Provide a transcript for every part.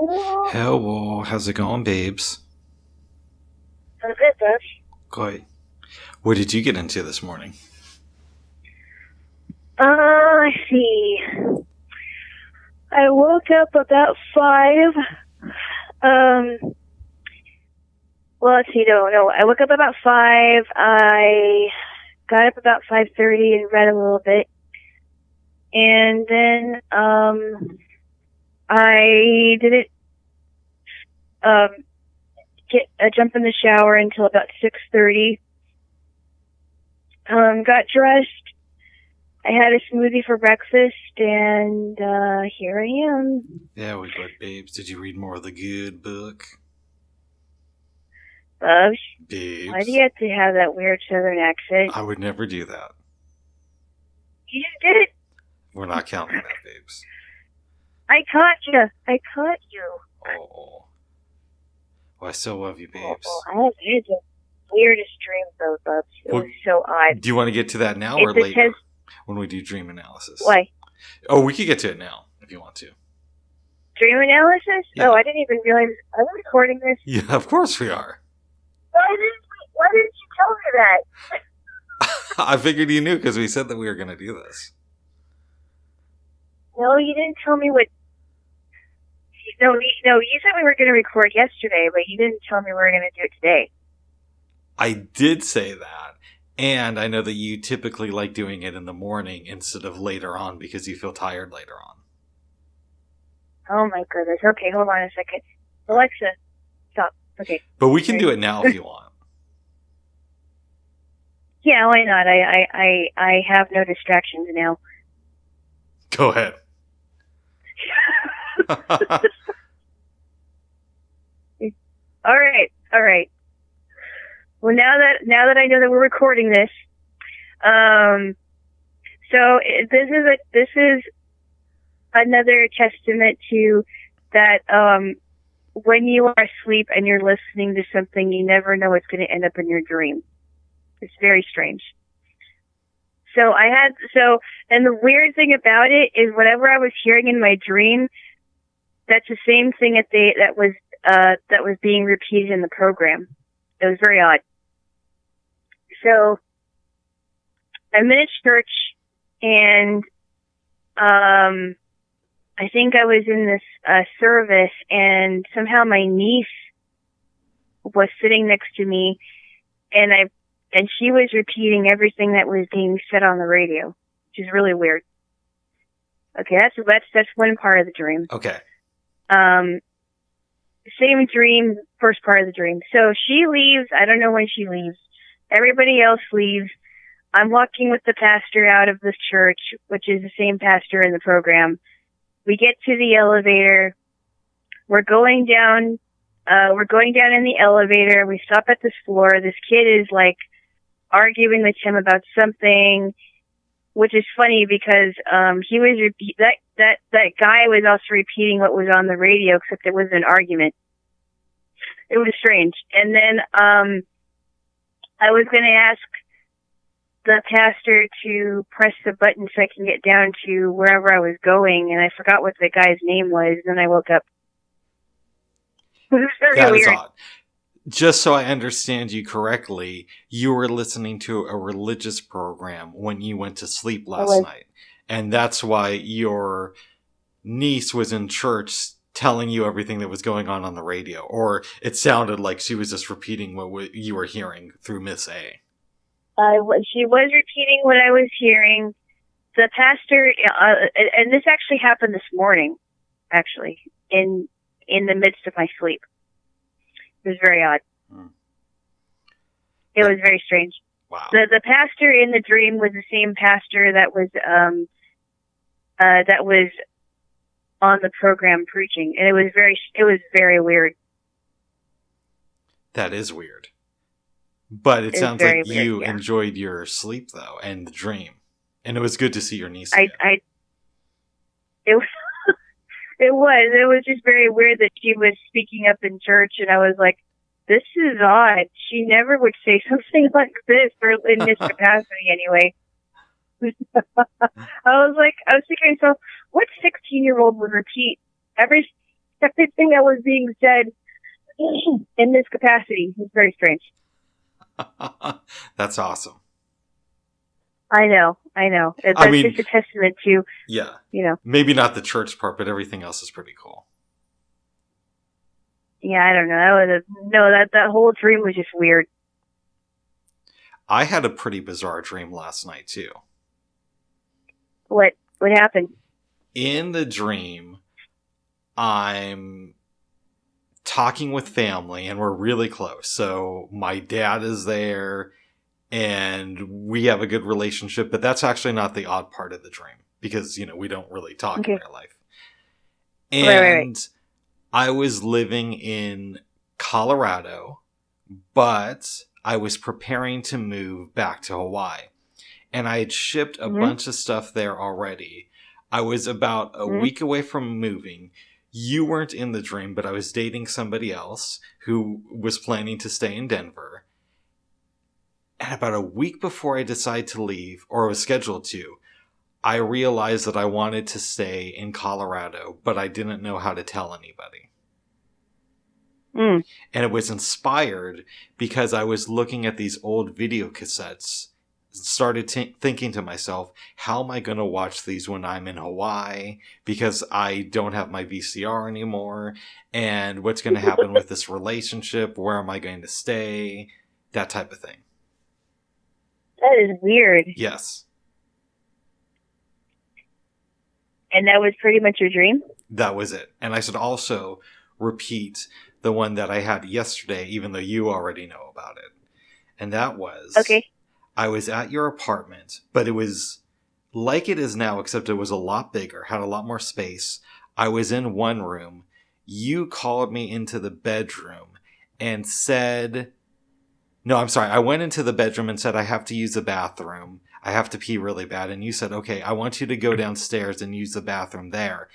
Hello, how's it going, babes? I'm good, Dutch. Good. What did you get into this morning? Let's see. I woke up about 5. Well, let's see. No. I woke up about 5. I got up about 5:30 and read a little bit, and then I didn't jump in the shower until about 6:30. Got dressed. I had a smoothie for breakfast, and here I am. Yeah, we good, babes. Did you read more of the good book? Babes. Babes. Why do you have to have that weird southern accent? I would never do that. You just did it. We're not counting that, babes. I caught you. Oh. Well, I still love you, babes. I had the weirdest dream, though, Bubs. It was so odd. Do you want to get to that now or later? When we do dream analysis. Why? Oh, we could get to it now, if you want to. Dream analysis? Yeah. Oh, I didn't even realize. Are we recording this? Yeah, of course we are. Why didn't you tell me that? I figured you knew because we said that we were going to do this. No, you didn't tell me what... No, you said we were going to record yesterday, but you didn't tell me we were going to do it today. I did say that. And I know that you typically like doing it in the morning instead of later on because you feel tired later on. Oh my goodness. Okay, hold on a second. Alexa, stop. Okay. But we can do it now if you want. Yeah, why not? I have no distractions now. Go ahead. All right. Well, now that I know that we're recording this, so this is another testament to that. When you are asleep and you're listening to something, you never know what's going to end up in your dream. It's very strange. And the weird thing about it is whatever I was hearing in my dream, that's the same thing that was being repeated in the program. It was very odd. So I'm in a church, and I think I was in this service, and somehow my niece was sitting next to me, and she was repeating everything that was being said on the radio, which is really weird. Okay, that's one part of the dream. Okay. Same dream, first part of the dream. So she leaves. I don't know when she leaves. Everybody else leaves. I'm walking with the pastor out of this church, which is the same pastor in the program. We get to the elevator. We're going down in the elevator. We stop at this floor. This kid is like arguing with him about something, which is funny because he was that guy was also repeating what was on the radio, except it was an argument. It was strange. And then I was going to ask the pastor to press the button so I can get down to wherever I was going, and I forgot what the guy's name was. Then I woke up. It was very weird. Is odd. Just so I understand you correctly, you were listening to a religious program when you went to sleep last night. And that's why your niece was in church telling you everything that was going on the radio. Or it sounded like she was just repeating what you were hearing through Miss A. She was repeating what I was hearing. The pastor, and this actually happened this morning, actually, in the midst of my sleep. It was very odd. It was very strange. Wow. The pastor in the dream was the same pastor that was on the program preaching, and it was very weird. That is weird. But it sounds like you weird, enjoyed your sleep though, and the dream, and it was good to see your niece again. It was just very weird that she was speaking up in church, and I was like, this is odd. She never would say something like this, or in this capacity anyway. I was thinking to myself, what 16-year-old would repeat everything that was being said in this capacity is very strange. That's awesome. I know. That's just a testament to, yeah, you know. Maybe not the church part, but everything else is pretty cool. Yeah, I don't know. That whole dream was just weird. I had a pretty bizarre dream last night too. What happened? In the dream, I'm talking with family and we're really close. So my dad is there and we have a good relationship, but that's actually not the odd part of the dream because, we don't really talk in real life. And right. I was living in Colorado, but I was preparing to move back to Hawaii. And I had shipped a bunch of stuff there already. I was about a week away from moving. You weren't in the dream, but I was dating somebody else who was planning to stay in Denver. And about a week before I decided to leave, or was scheduled to, I realized that I wanted to stay in Colorado, but I didn't know how to tell anybody. And it was inspired because I was looking at these old video cassettes, started thinking to myself, how am I going to watch these when I'm in Hawaii? Because I don't have my VCR anymore. And what's going to happen with this relationship? Where am I going to stay? That type of thing. That is weird. Yes. And that was pretty much your dream? That was it. And I should also repeat the one that I had yesterday, even though you already know about it. And that was... Okay. I was at your apartment, but it was like it is now, except it was a lot bigger, had a lot more space. I was in one room. You called me into the bedroom and said... No, I'm sorry. I went into the bedroom and said, I have to use the bathroom. I have to pee really bad. And you said, okay, I want you to go downstairs and use the bathroom there.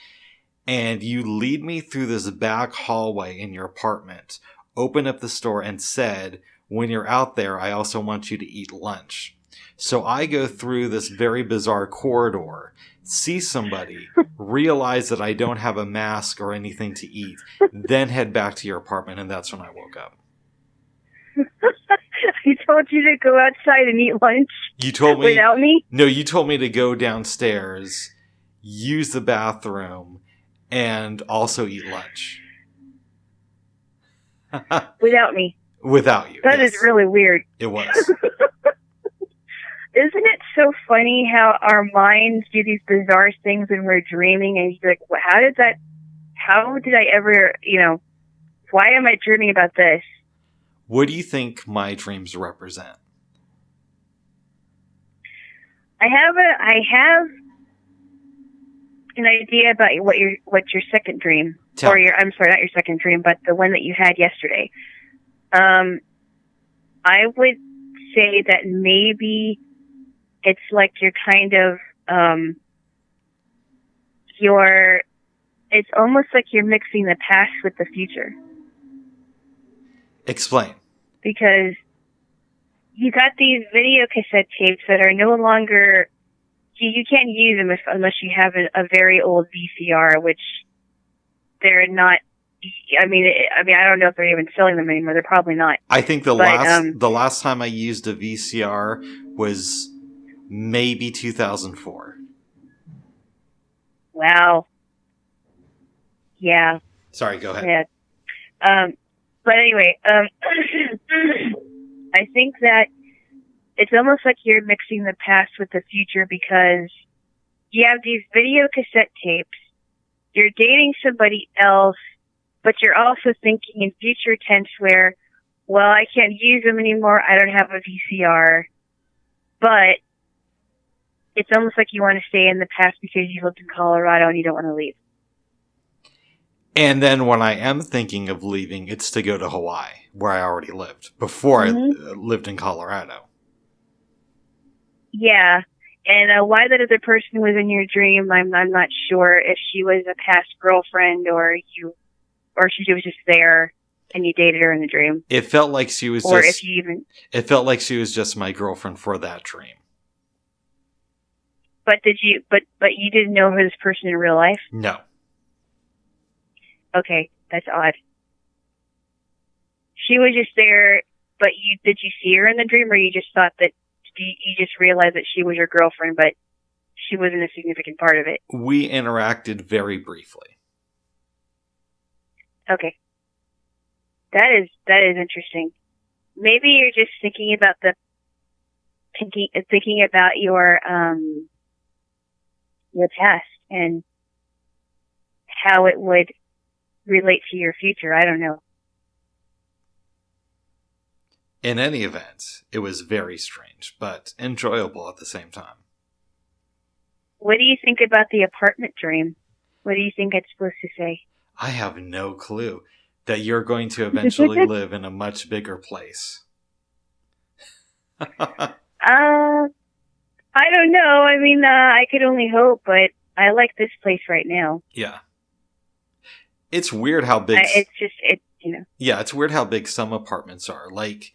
And you lead me through this back hallway in your apartment, open up the store and said, when you're out there, I also want you to eat lunch. So I go through this very bizarre corridor, see somebody, realize that I don't have a mask or anything to eat, then head back to your apartment. And that's when I woke up. He told you to go outside and eat lunch. You told me without me? No, you told me to go downstairs, use the bathroom, and also eat lunch. Without me. Without you. That is really weird. It was. Isn't it so funny how our minds do these bizarre things when we're dreaming and you're like, well, how did I ever, why am I dreaming about this? What do you think my dreams represent? I have an idea about what's your second dream. I'm sorry, not your second dream, but the one that you had yesterday. I would say that maybe it's like you're kind of it's almost like you're mixing the past with the future. Explain. Because you got these video cassette tapes that are no longer... You can't use them unless you have a very old VCR, which they're not... I mean, I don't know if they're even selling them anymore. They're probably not. I think the last time I used a VCR was maybe 2004. Wow. Yeah. Sorry, go ahead. Yeah. But anyway, I think that it's almost like you're mixing the past with the future because you have these video cassette tapes, you're dating somebody else, but you're also thinking in future tense where, well, I can't use them anymore, I don't have a VCR, but it's almost like you want to stay in the past because you lived in Colorado and you don't want to leave. And then when I am thinking of leaving, it's to go to Hawaii, where I already lived, before I lived in Colorado. Yeah. And why that other person was in your dream, I'm not sure if she was a past girlfriend or she was just there and you dated her in the dream. It felt like she was it felt like she was just my girlfriend for that dream. But you didn't know her, this person in real life? No. Okay, that's odd. She was just there, but did you see her in the dream, or you just thought that you just realized that she was your girlfriend, but she wasn't a significant part of it? We interacted very briefly. Okay. That is interesting. Maybe you're just thinking about thinking about your past and how it would relate to your future. I don't know. In any event, it was very strange, but enjoyable at the same time. What do you think about the apartment dream? What do you think it's supposed to say? I have no clue that you're going to eventually live in a much bigger place. I don't know. I mean, I could only hope, but I like this place right now. Yeah. It's weird how big... Yeah, it's weird how big some apartments are. Like,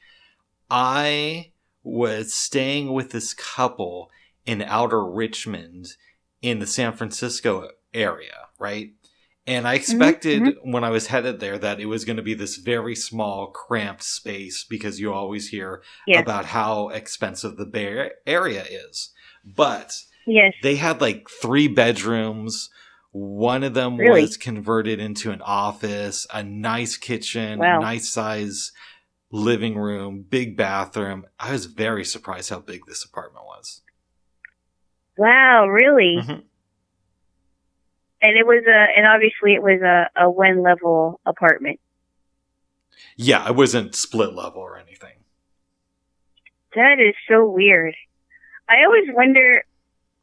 I was staying with this couple in outer Richmond in the San Francisco area, right? And I expected when I was headed there that it was going to be this very small, cramped space because you always hear about how expensive the Bay Area is. But they had like 3 bedrooms. One of them was converted into an office, a nice kitchen, a nice size living room, big bathroom. I was very surprised how big this apartment was. Wow, really? Mm-hmm. And obviously it was a one level apartment. Yeah, it wasn't split level or anything. That is so weird. I always wonder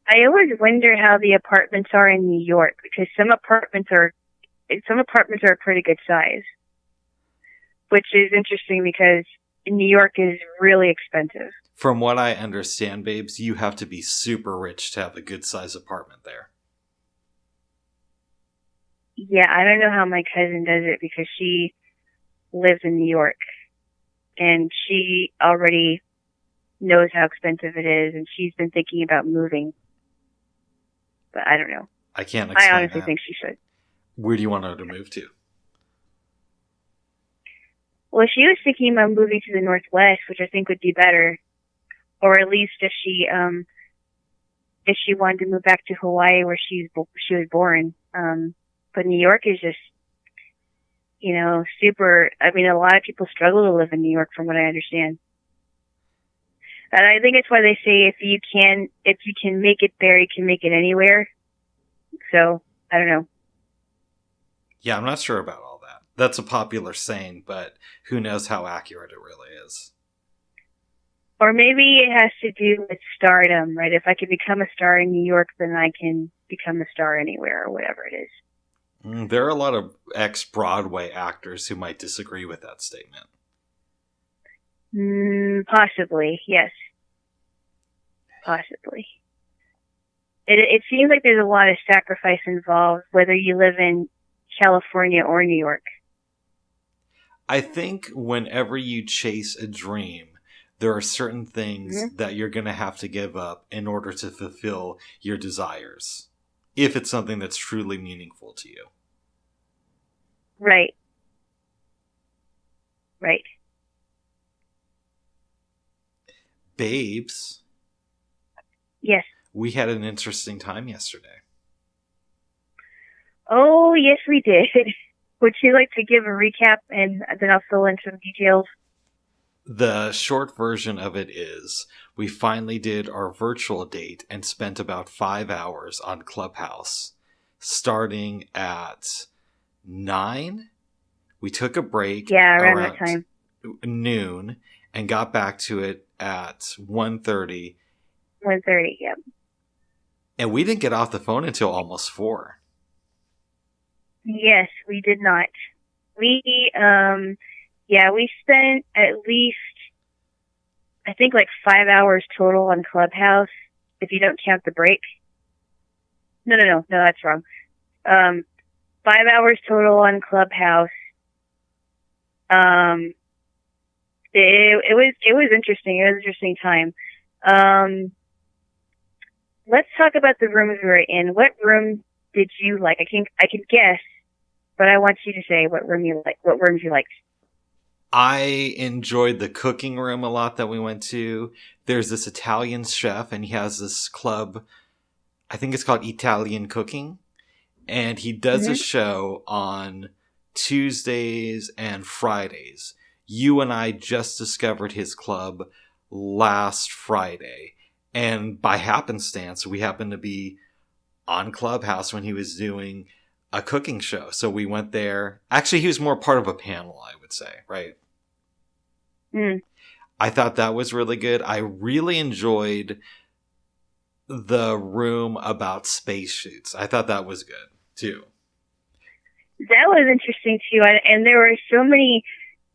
how the apartments are in New York, because some apartments are a pretty good size. Which is interesting because New York is really expensive. From what I understand, babes, you have to be super rich to have a good size apartment there. Yeah, I don't know how my cousin does it because she lives in New York and she already knows how expensive it is and she's been thinking about moving. But I don't know. I can't explain I honestly think she should. Where do you want her to move to? Well, she was thinking about moving to the Northwest, which I think would be better. Or at least if she wanted to move back to Hawaii where she was born. But New York is just, super. I mean, a lot of people struggle to live in New York, from what I understand. And I think it's why they say if you can make it there, you can make it anywhere. So I don't know. Yeah, I'm not sure about all that. That's a popular saying, but who knows how accurate it really is. Or maybe it has to do with stardom, right? If I could become a star in New York, then I can become a star anywhere, or whatever it is. There are a lot of ex-Broadway actors who might disagree with that statement. Possibly, yes. Possibly. It seems like there's a lot of sacrifice involved, whether you live in California or New York. I think whenever you chase a dream, there are certain things that you're going to have to give up in order to fulfill your desires. If it's something that's truly meaningful to you. Right. Right. Babes. Yes. We had an interesting time yesterday. Oh, yes, we did. Would you like to give a recap and then I'll fill in some details? The short version of it is we finally did our virtual date and spent about 5 hours on Clubhouse. Starting at 9, we took a break around that time. Noon and got back to it at 1:30. 1:30, yep. And we didn't get off the phone until almost 4. Yes, we did not. We spent at least, I think, like 5 hours total on Clubhouse, if you don't count the break. No, that's wrong. 5 hours total on Clubhouse. It was interesting. It was an interesting time. Let's talk about the rooms we were in. What room did you like? I can guess, but I want you to say what room you like. What rooms you liked. I enjoyed the cooking room a lot that we went to. There's this Italian chef, and he has this club. I think it's called Italian Cooking. And he does a show on Tuesdays and Fridays. You and I just discovered his club last Friday. And by happenstance, we happened to be on Clubhouse when he was doing a cooking show. So we went there. Actually, he was more part of a panel, I would say, right? I thought that was really good. I really enjoyed the room about spacesuits. I thought that was good, too. That was interesting, too. And there were so many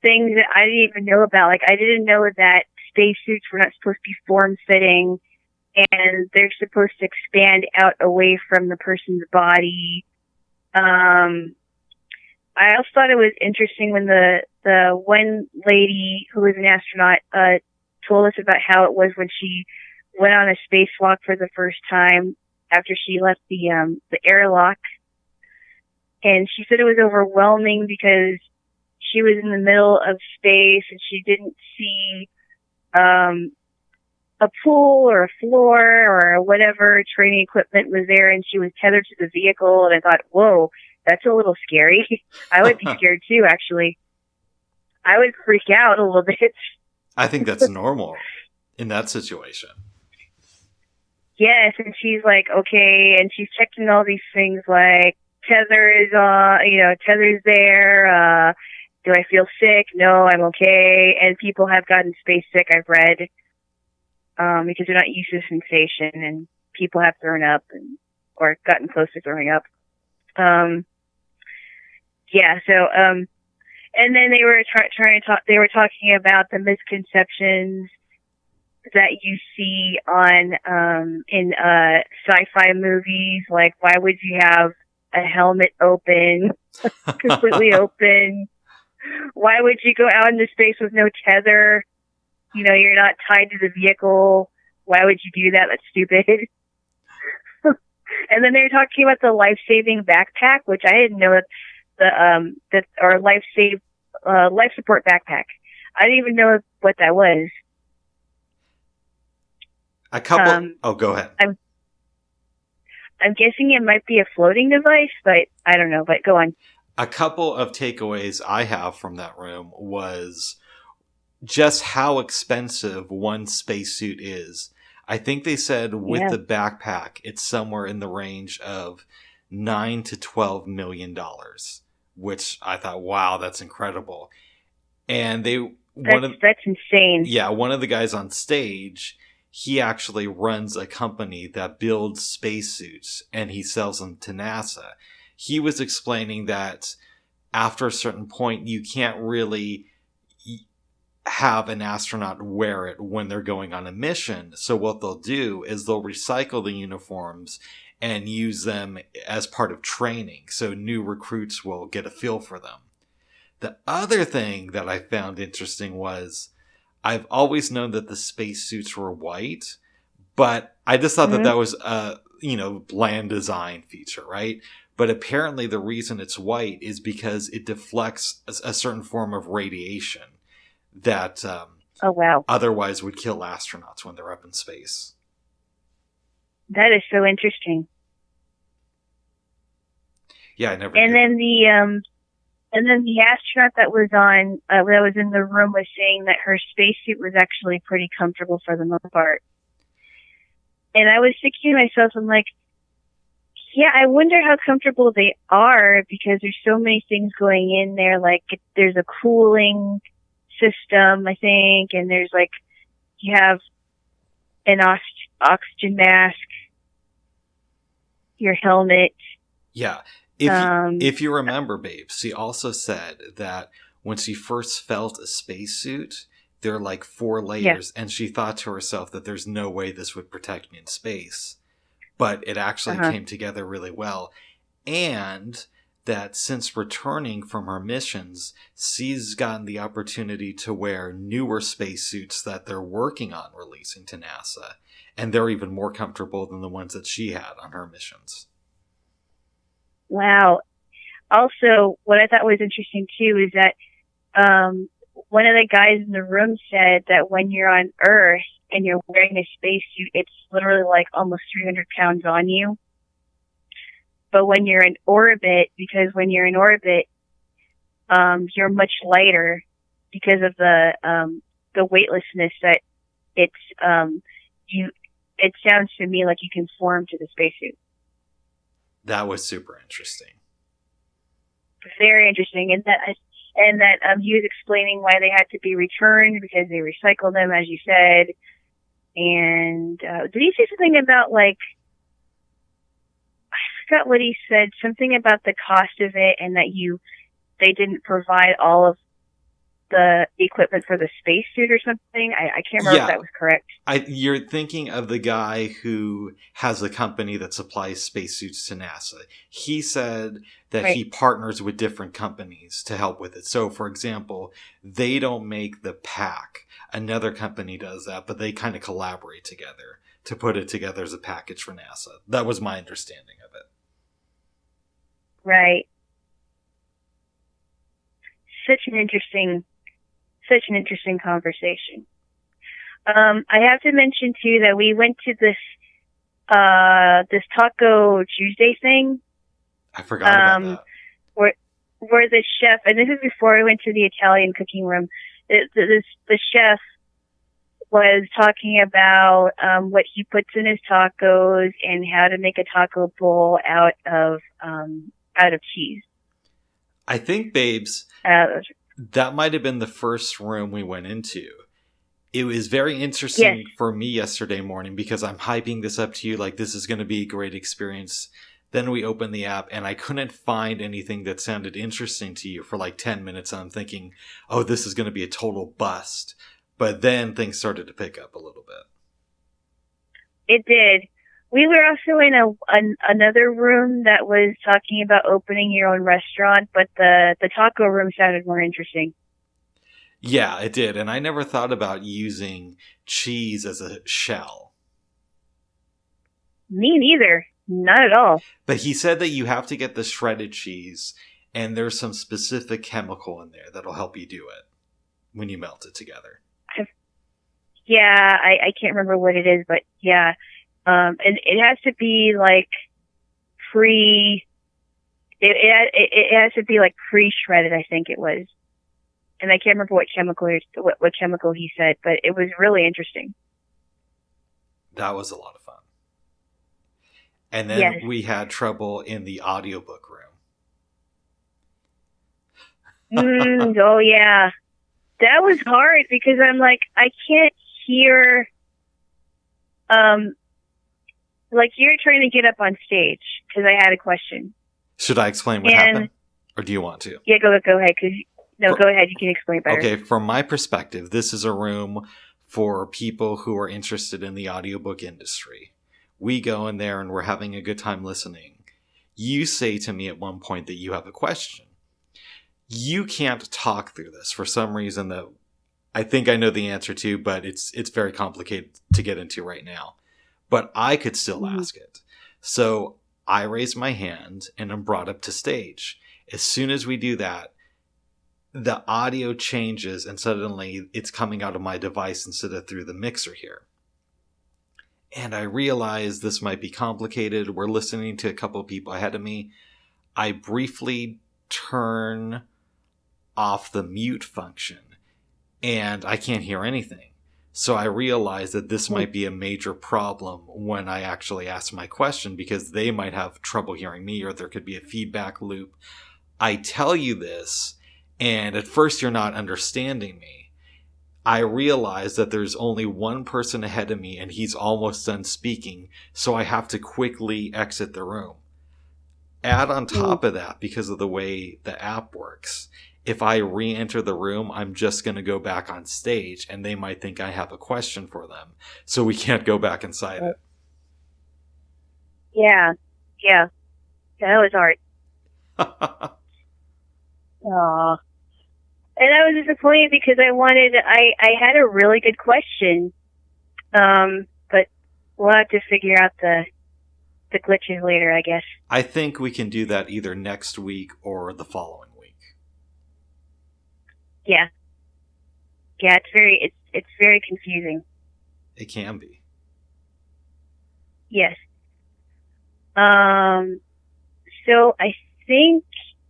things that I didn't even know about. Like, I didn't know that spacesuits were not supposed to be form-fitting, and they're supposed to expand out away from the person's body. I also thought it was interesting when the one lady who was an astronaut told us about how it was when she went on a spacewalk for the first time after she left the airlock. And she said it was overwhelming because she was in the middle of space and she didn't see a pool or a floor or whatever training equipment was there, and she was tethered to the vehicle. And I thought, whoa, that's a little scary. I would be scared too, actually. I would freak out a little bit. I think that's normal in that situation. Yes, and she's like, okay, and she's checking all these things like tether is tether's there. Do I feel sick? No, I'm okay. And people have gotten space sick, I've read, because they're not used to the sensation, and people have thrown up or gotten close to throwing up. And then they were they were talking about the misconceptions that you see in sci-fi movies, like why would you have a helmet open, completely open? Why would you go out into space with no tether? You know, you're not tied to the vehicle. Why would you do that? That's stupid. And then they were talking about the life-saving backpack, which I didn't know life support backpack. I didn't even know what that was. A couple. Go ahead. I'm guessing it might be a floating device, but I don't know. But go on. A couple of takeaways I have from that room was just how expensive one spacesuit is. I think they said with the backpack, it's somewhere in the range of $9 to $12 million, which I thought, wow, that's incredible. And that's insane. Yeah, one of the guys on stage, he actually runs a company that builds spacesuits and he sells them to NASA. He was explaining that after a certain point, you can't really have an astronaut wear it when they're going on a mission. So what they'll do is they'll recycle the uniforms and use them as part of training. So new recruits will get a feel for them. The other thing that I found interesting was I've always known that the spacesuits were white, but I just thought that was a, bland design feature, right? But apparently the reason it's white is because it deflects a certain form of radiation that otherwise would kill astronauts when they're up in space. That is so interesting. Yeah, I never. And then the astronaut that was in the room was saying that her spacesuit was actually pretty comfortable for the most part. And I was thinking to myself, I'm like, yeah, I wonder how comfortable they are because there's so many things going in there. Like there's a cooling system, I think, and there's like you have an oxygen mask, your helmet. Yeah. If you remember, babe, she also said that when she first felt a spacesuit, there are like 4 layers, and she thought to herself that there's no way this would protect me in space. But it actually came together really well. And that since returning from her missions, she's gotten the opportunity to wear newer spacesuits that they're working on releasing to NASA. And they're even more comfortable than the ones that she had on her missions. Wow. also, what I thought was interesting too is that one of the guys in the room said that when you're on Earth and you're wearing a spacesuit, it's literally like almost 300 pounds on you. But when you're in orbit, because when you're in orbit, you're much lighter because of the weightlessness that it's it sounds to me like you conform to the spacesuit. That was super interesting. Very interesting, and that he was explaining why they had to be returned because they recycled them, as you said. And did he say something about like, I forgot what he said, something about the cost of it, and that they didn't provide all of the equipment for the spacesuit or something? I can't remember if that was correct. You're thinking of the guy who has a company that supplies spacesuits to NASA. He said that he partners with different companies to help with it. So, for example, they don't make the pack. Another company does that, but they kind of collaborate together to put it together as a package for NASA. That was my understanding of it. Right. Such an interesting conversation. I have to mention too that we went to this Taco Tuesday thing. I forgot about that. Where the chef, and this is before we went to the Italian cooking room, the chef was talking about what he puts in his tacos and how to make a taco bowl out of cheese. I think, babes, that might have been the first room we went into. It was very interesting for me yesterday morning because I'm hyping this up to you like this is going to be a great experience. Then we opened the app and I couldn't find anything that sounded interesting to you for like 10 minutes. And I'm thinking, oh, this is going to be a total bust. But then things started to pick up a little bit. It did. We were also in another room that was talking about opening your own restaurant, but the taco room sounded more interesting. Yeah, it did. And I never thought about using cheese as a shell. Me neither. Not at all. But he said that you have to get the shredded cheese, and there's some specific chemical in there that'll help you do it when you melt it together. Yeah, I can't remember what it is, but yeah. And it has to be like it has to be like pre-shredded, I think it was. And I can't remember what chemical he said, but it was really interesting. That was a lot of fun. And then we had trouble in the audiobook room. Oh yeah. That was hard because I'm like, I can't hear, like you're trying to get up on stage because I had a question. Should I explain what happened? Or do you want to? Yeah, go ahead. Go ahead. You can explain better. Okay, from my perspective, this is a room for people who are interested in the audiobook industry. We go in there and we're having a good time listening. You say to me at one point that you have a question. You can't talk through this for some reason that I think I know the answer to, but it's very complicated to get into right now. But I could still ask it. So I raise my hand and I'm brought up to stage. As soon as we do that, the audio changes and suddenly it's coming out of my device instead of through the mixer here. And I realize this might be complicated. We're listening to a couple of people ahead of me. I briefly turn off the mute function and I can't hear anything. So I realize that this might be a major problem when I actually ask my question because they might have trouble hearing me or there could be a feedback loop. I tell you this, and at first you're not understanding me. I realize that there's only one person ahead of me and he's almost done speaking, so I have to quickly exit the room. Add on top of that, because of the way the app works, if I re-enter the room, I'm just going to go back on stage and they might think I have a question for them. So we can't go back inside it. Yeah. That was hard. Aww. And I was disappointed because I had a really good question. But we'll have to figure out the glitches later, I guess. I think we can do that either next week or the following week. Yeah. Yeah, it's very confusing. It can be. Yes. So I think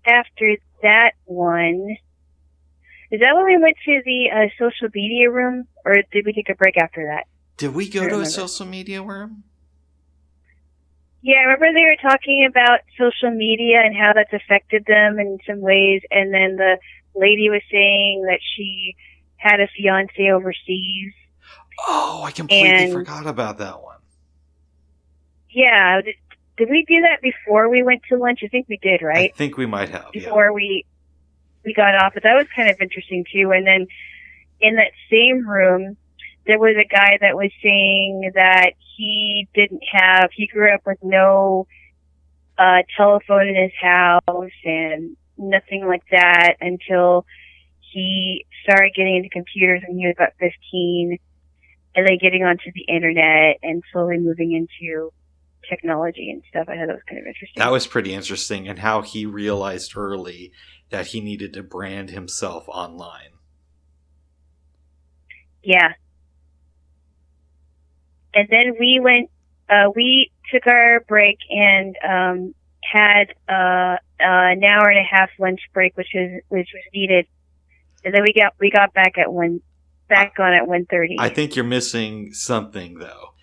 after that one, is that when we went to the social media room, or did we take a break after that? Did we go to a social media room? Yeah, I remember they were talking about social media and how that's affected them in some ways, and then the lady was saying that she had a fiancé overseas. Oh, I completely forgot about that one. Yeah, did we do that before we went to lunch? I think we did, right? I think we might have, before we got off, but that was kind of interesting too. And then in that same room, there was a guy that was saying that he grew up with no telephone in his house and nothing like that until he started getting into computers when he was about 15, and then getting onto the internet and slowly moving into technology and stuff. I thought that was kind of interesting. That was pretty interesting, and how he realized early that he needed to brand himself online. Yeah. And then we took our break and had an hour and a half lunch break, which was needed. And then we got back on at 1:30. I think you're missing something though.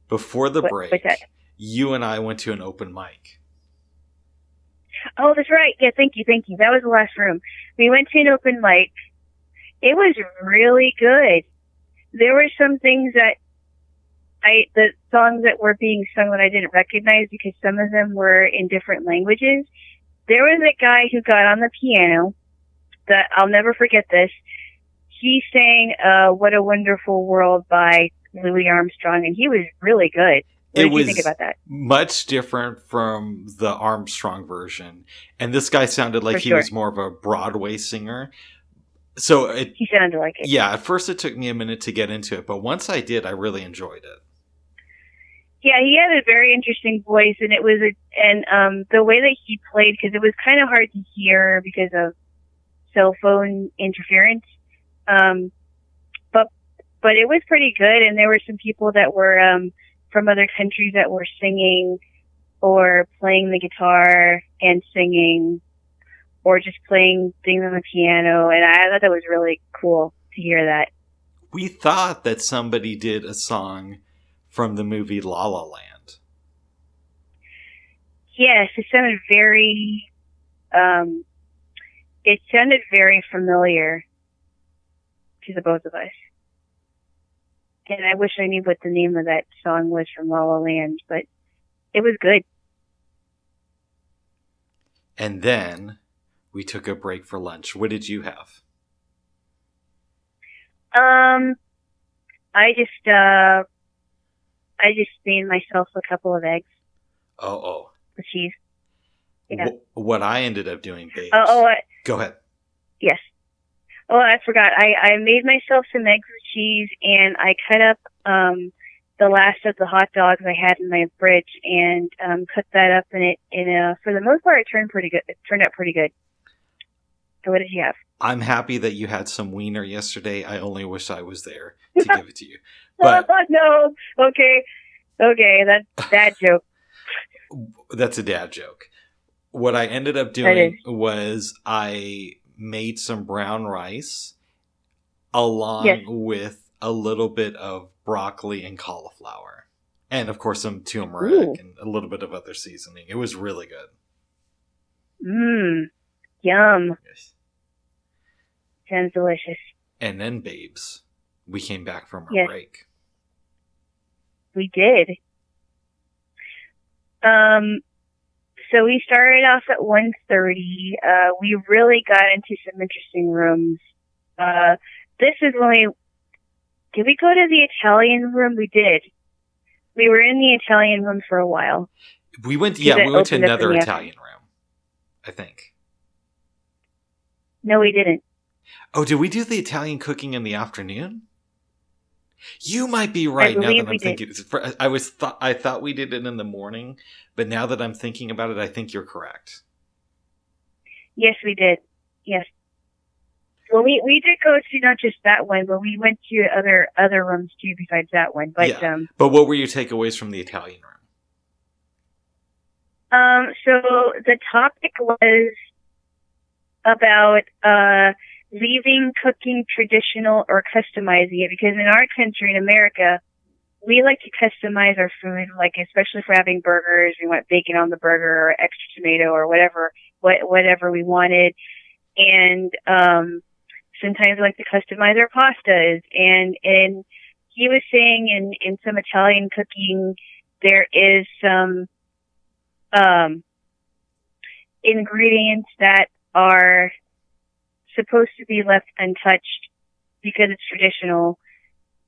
Before the break, what's that? You and I went to an open mic. Oh, that's right. Yeah, thank you. That was the last room. We went to an open mic. It was really good. There were some things that the songs that were being sung that I didn't recognize because some of them were in different languages. There was a guy who got on the piano that I'll never forget this. He sang What a Wonderful World by Louis Armstrong, and he was really good. What did you think about that? Much different from the Armstrong version. And this guy sounded like he was more of a Broadway singer. So he sounded like it. Yeah, at first it took me a minute to get into it, but once I did, I really enjoyed it. Yeah, he had a very interesting voice, and it was the way that he played, because it was kind of hard to hear because of cell phone interference. But it was pretty good, and there were some people that were from other countries that were singing or playing the guitar and singing or just playing things on the piano, and I thought that was really cool to hear that. We thought that somebody did a song from the movie La La Land. Yes, it sounded very familiar to the both of us. And I wish I knew what the name of that song was from La La Land, but it was good. And then we took a break for lunch. What did you have? I just made myself a couple of eggs. Oh. With cheese. Yeah. What I ended up doing, babe. Go ahead. Yes. Oh, I forgot. I made myself some eggs with cheese, and I cut up the last of the hot dogs I had in my fridge, and cooked that up in it. And for the most part, it turned pretty good. It turned out pretty good. So, what did you have? I'm happy that you had some wiener yesterday. I only wish I was there to give it to you. But no. Okay, that's dad joke. That's a dad joke. What I ended up doing was I made some brown rice along with a little bit of broccoli and cauliflower. And, of course, some turmeric and a little bit of other seasoning. It was really good. Yum. Yes. Sounds delicious. And then, babes, we came back from our break. We did. So we started off at 1:30. We really got into some interesting rooms. This is when did we go to the Italian room? We did. We were in the Italian room for a while. We went to another Italian room, I think. No, we didn't. Oh, did we do the Italian cooking in the afternoon? You might be I right now believe that we I'm did. thinking. I thought we did it in the morning, but now that I'm thinking about it, I think you're correct. Yes, we did. Yes. Well, we did go to not just that one, but we went to other rooms too besides that one. But Yeah. But what were your takeaways from the Italian room? so the topic was about leaving cooking traditional or customizing it, because in our country, in America, we like to customize our food, like especially if we're having burgers, we want bacon on the burger or extra tomato or whatever we wanted. And sometimes we like to customize our pastas. And he was saying in some Italian cooking, there is some ingredients that are supposed to be left untouched because it's traditional.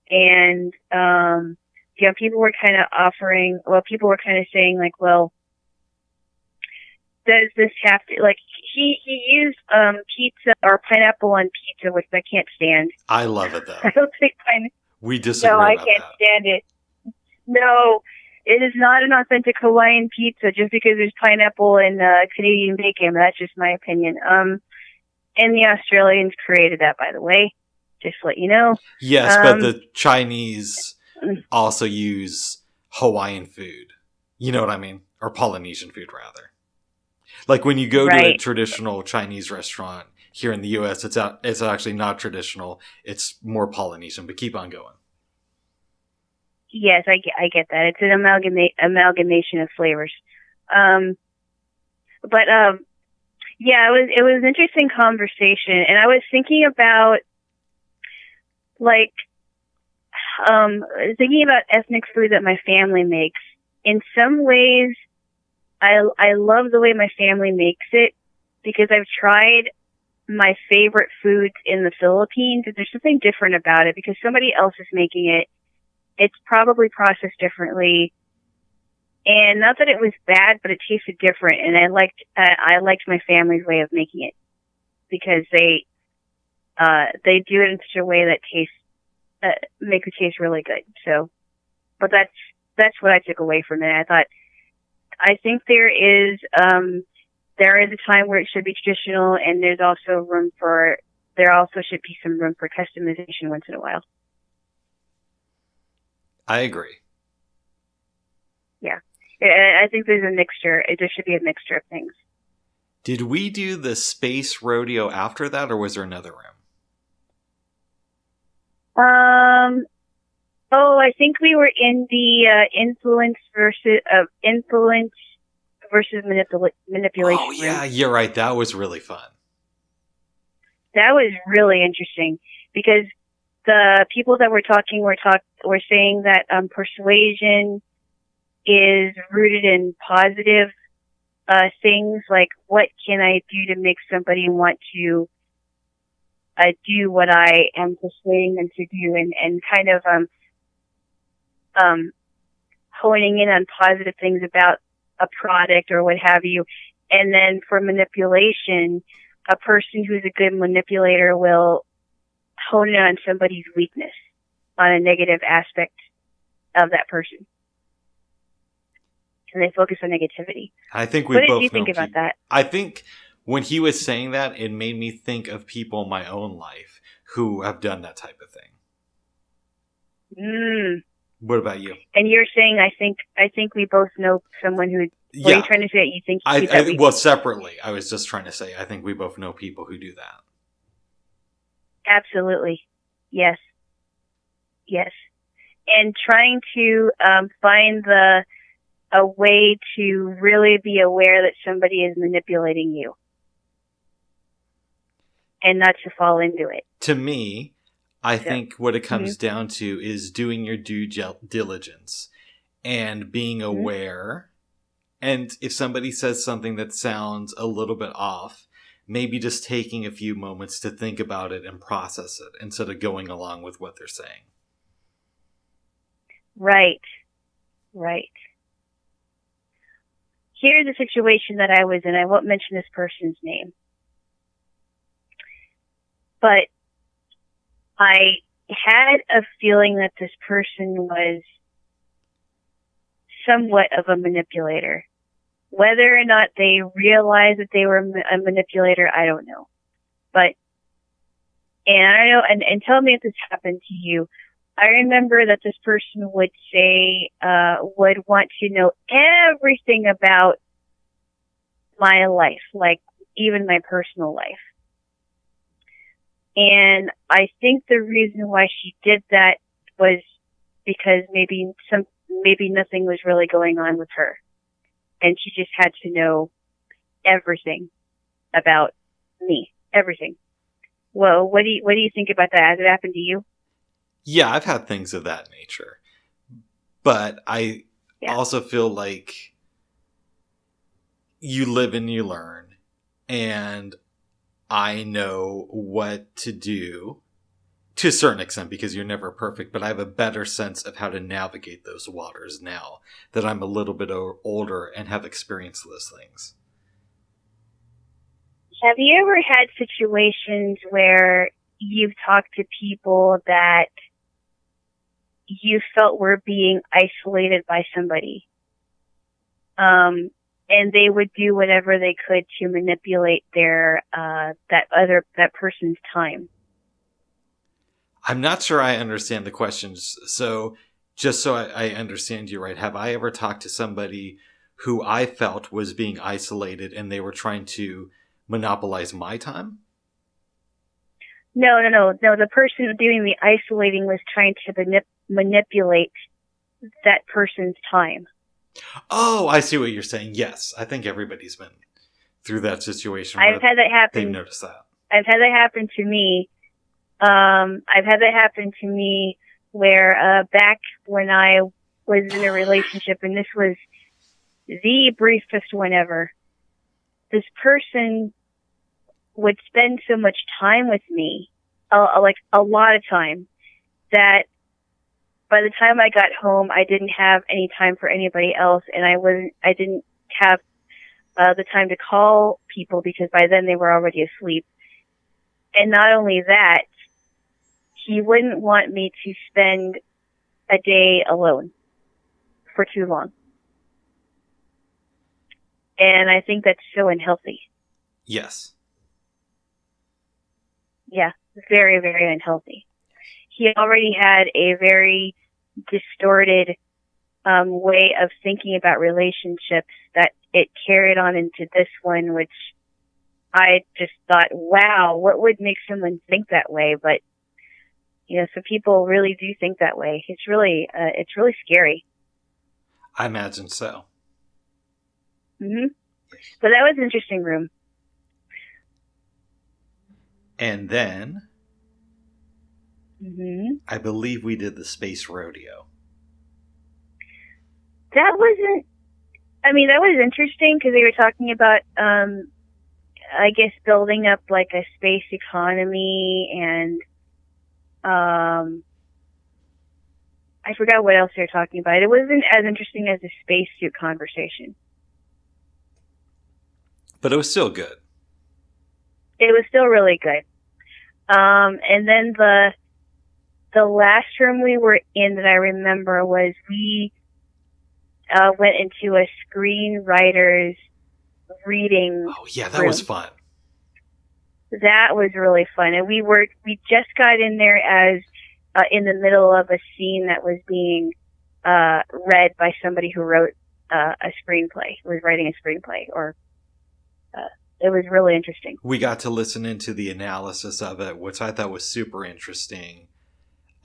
And people were kind of saying like, well, does this have to, like, he used pizza or pineapple on pizza, which I can't stand. I love it though. I don't think we disagree no, I about can't that. stand it. No, it is not an authentic Hawaiian pizza just because there's pineapple and Canadian bacon. That's just my opinion. And the Australians created that, by the way. Just to let you know. Yes, but the Chinese also use Hawaiian food. You know what I mean? Or Polynesian food, rather. Like when you go to a traditional Chinese restaurant here in the U.S., it's actually not traditional. It's more Polynesian, but keep on going. Yes, I get that. It's an amalgamation of flavors. Yeah, it was an interesting conversation, and I was thinking about ethnic food that my family makes. In some ways, I love the way my family makes it because I've tried my favorite foods in the Philippines, and there's something different about it because somebody else is making it. It's probably processed differently. And not that it was bad, but it tasted different, and I liked my family's way of making it because they do it in such a way that makes it taste really good. So, but that's what I took away from it. I think there is a time where it should be traditional, and there also should be some room for customization once in a while. I agree. Yeah. I think there's a mixture. There should be a mixture of things. Did we do the Space Rodeo after that, or was there another room? I think we were in the influence versus manipulation. Oh yeah, you're right. That was really fun. That was really interesting because the people that were talking were saying that persuasion is rooted in positive things, like what can I do to make somebody want to do what I am persuading them to do, and kind of honing in on positive things about a product or what have you. And then for manipulation, a person who's a good manipulator will hone in on somebody's weakness, on a negative aspect of that person. And they focus on negativity. I think what did you think about that? I think when he was saying that, it made me think of people in my own life who have done that type of thing. What about you? And you're saying I think we both know someone who. What are you trying to say? You think? Well, separately. I was just trying to say I think we both know people who do that. Absolutely, yes. And trying to find a way to really be aware that somebody is manipulating you, and not to fall into it. To me, I think what it comes down to is doing your due diligence and being aware. And if somebody says something that sounds a little bit off, maybe just taking a few moments to think about it and process it instead of going along with what they're saying. Right. Here's a situation that I was in. I won't mention this person's name. But I had a feeling that this person was somewhat of a manipulator. Whether or not they realized that they were a manipulator, I don't know. But, and I don't know, and tell me if this happened to you. I remember that this person would say, would want to know everything about my life, like even my personal life. And I think the reason why she did that was because maybe nothing was really going on with her. And she just had to know everything about me. Everything. Well, what do you think about that? Has it happened to you? Yeah, I've had things of that nature. But I also feel like you live and you learn. And I know what to do to a certain extent because you're never perfect, but I have a better sense of how to navigate those waters now that I'm a little bit older and have experienced those things. Have you ever had situations where you've talked to people that you felt were being isolated by somebody? And they would do whatever they could to manipulate their, that person's time. I'm not sure I understand the questions. So just so I understand you right, have I ever talked to somebody who I felt was being isolated and they were trying to monopolize my time? No. The person doing the isolating was trying to manipulate that person's time. Oh, I see what you're saying. Yes, I think everybody's been through that situation. I've had that happen. They've noticed that. I've had that happen to me. I've had that happen to me where, back when I was in a relationship, and this was the briefest one ever, this person would spend so much time with me, like a lot of time, that by the time I got home, I didn't have any time for anybody else, and I didn't have the time to call people because by then they were already asleep. And not only that, he wouldn't want me to spend a day alone for too long. And I think that's so unhealthy. Yes. Yeah, very, very unhealthy. He already had a very distorted way of thinking about relationships that it carried on into this one, which I just thought, wow, what would make someone think that way? But, you know, some people really do think that way. It's really scary. I imagine so. Mm-hmm. So that was an interesting room. And then, I believe we did the Space Rodeo. That was interesting because they were talking about, I guess, building up like a space economy, and I forgot what else they were talking about. It wasn't as interesting as the spacesuit conversation. But it was still good. It was still really good. And then the last room we were in that I remember was we went into a screenwriter's reading. Oh yeah, that room. was fun. That was really fun, and we just got in there as in the middle of a scene that was being read by somebody who wrote a screenplay. Was writing a screenplay, or it was really interesting. We got to listen into the analysis of it, which I thought was super interesting.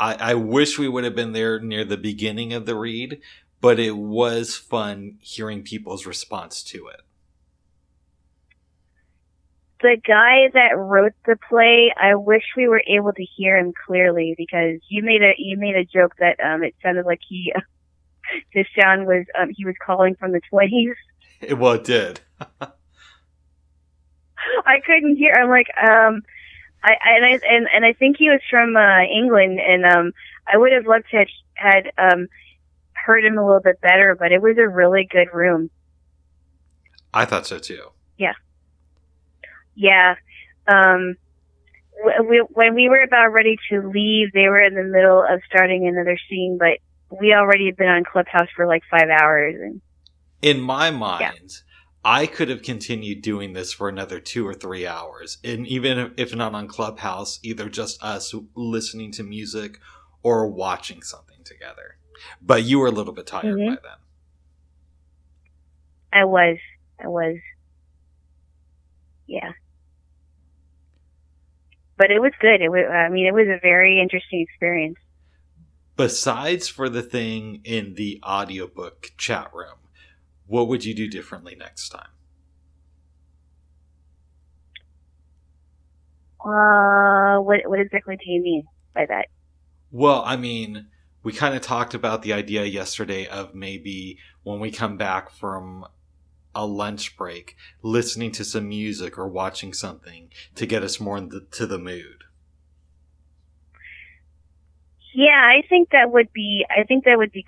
I wish we would have been there near the beginning of the read, but it was fun hearing people's response to it. The guy that wrote the play, I wish we were able to hear him clearly, because you made a joke that it sounded like his sound was he was calling from the 20s. Well, it did. I couldn't hear. I'm like, I think he was from England, and I would have loved to had heard him a little bit better, but it was a really good room. I thought so too. Yeah. Yeah. when we were about ready to leave, they were in the middle of starting another scene, but we already had been on Clubhouse for like 5 hours. And in my mind, I could have continued doing this for another 2 or 3 hours. And even if not on Clubhouse, either just us listening to music or watching something together. But you were a little bit tired by then. I was. Yeah. But it was good. It was a very interesting experience. Besides for the thing in the audiobook chat room, what would you do differently next time? What exactly do you mean by that? Well, I mean, we kind of talked about the idea yesterday of maybe when we come back from a lunch break, listening to some music or watching something to get us more into the mood. Yeah, I think that would be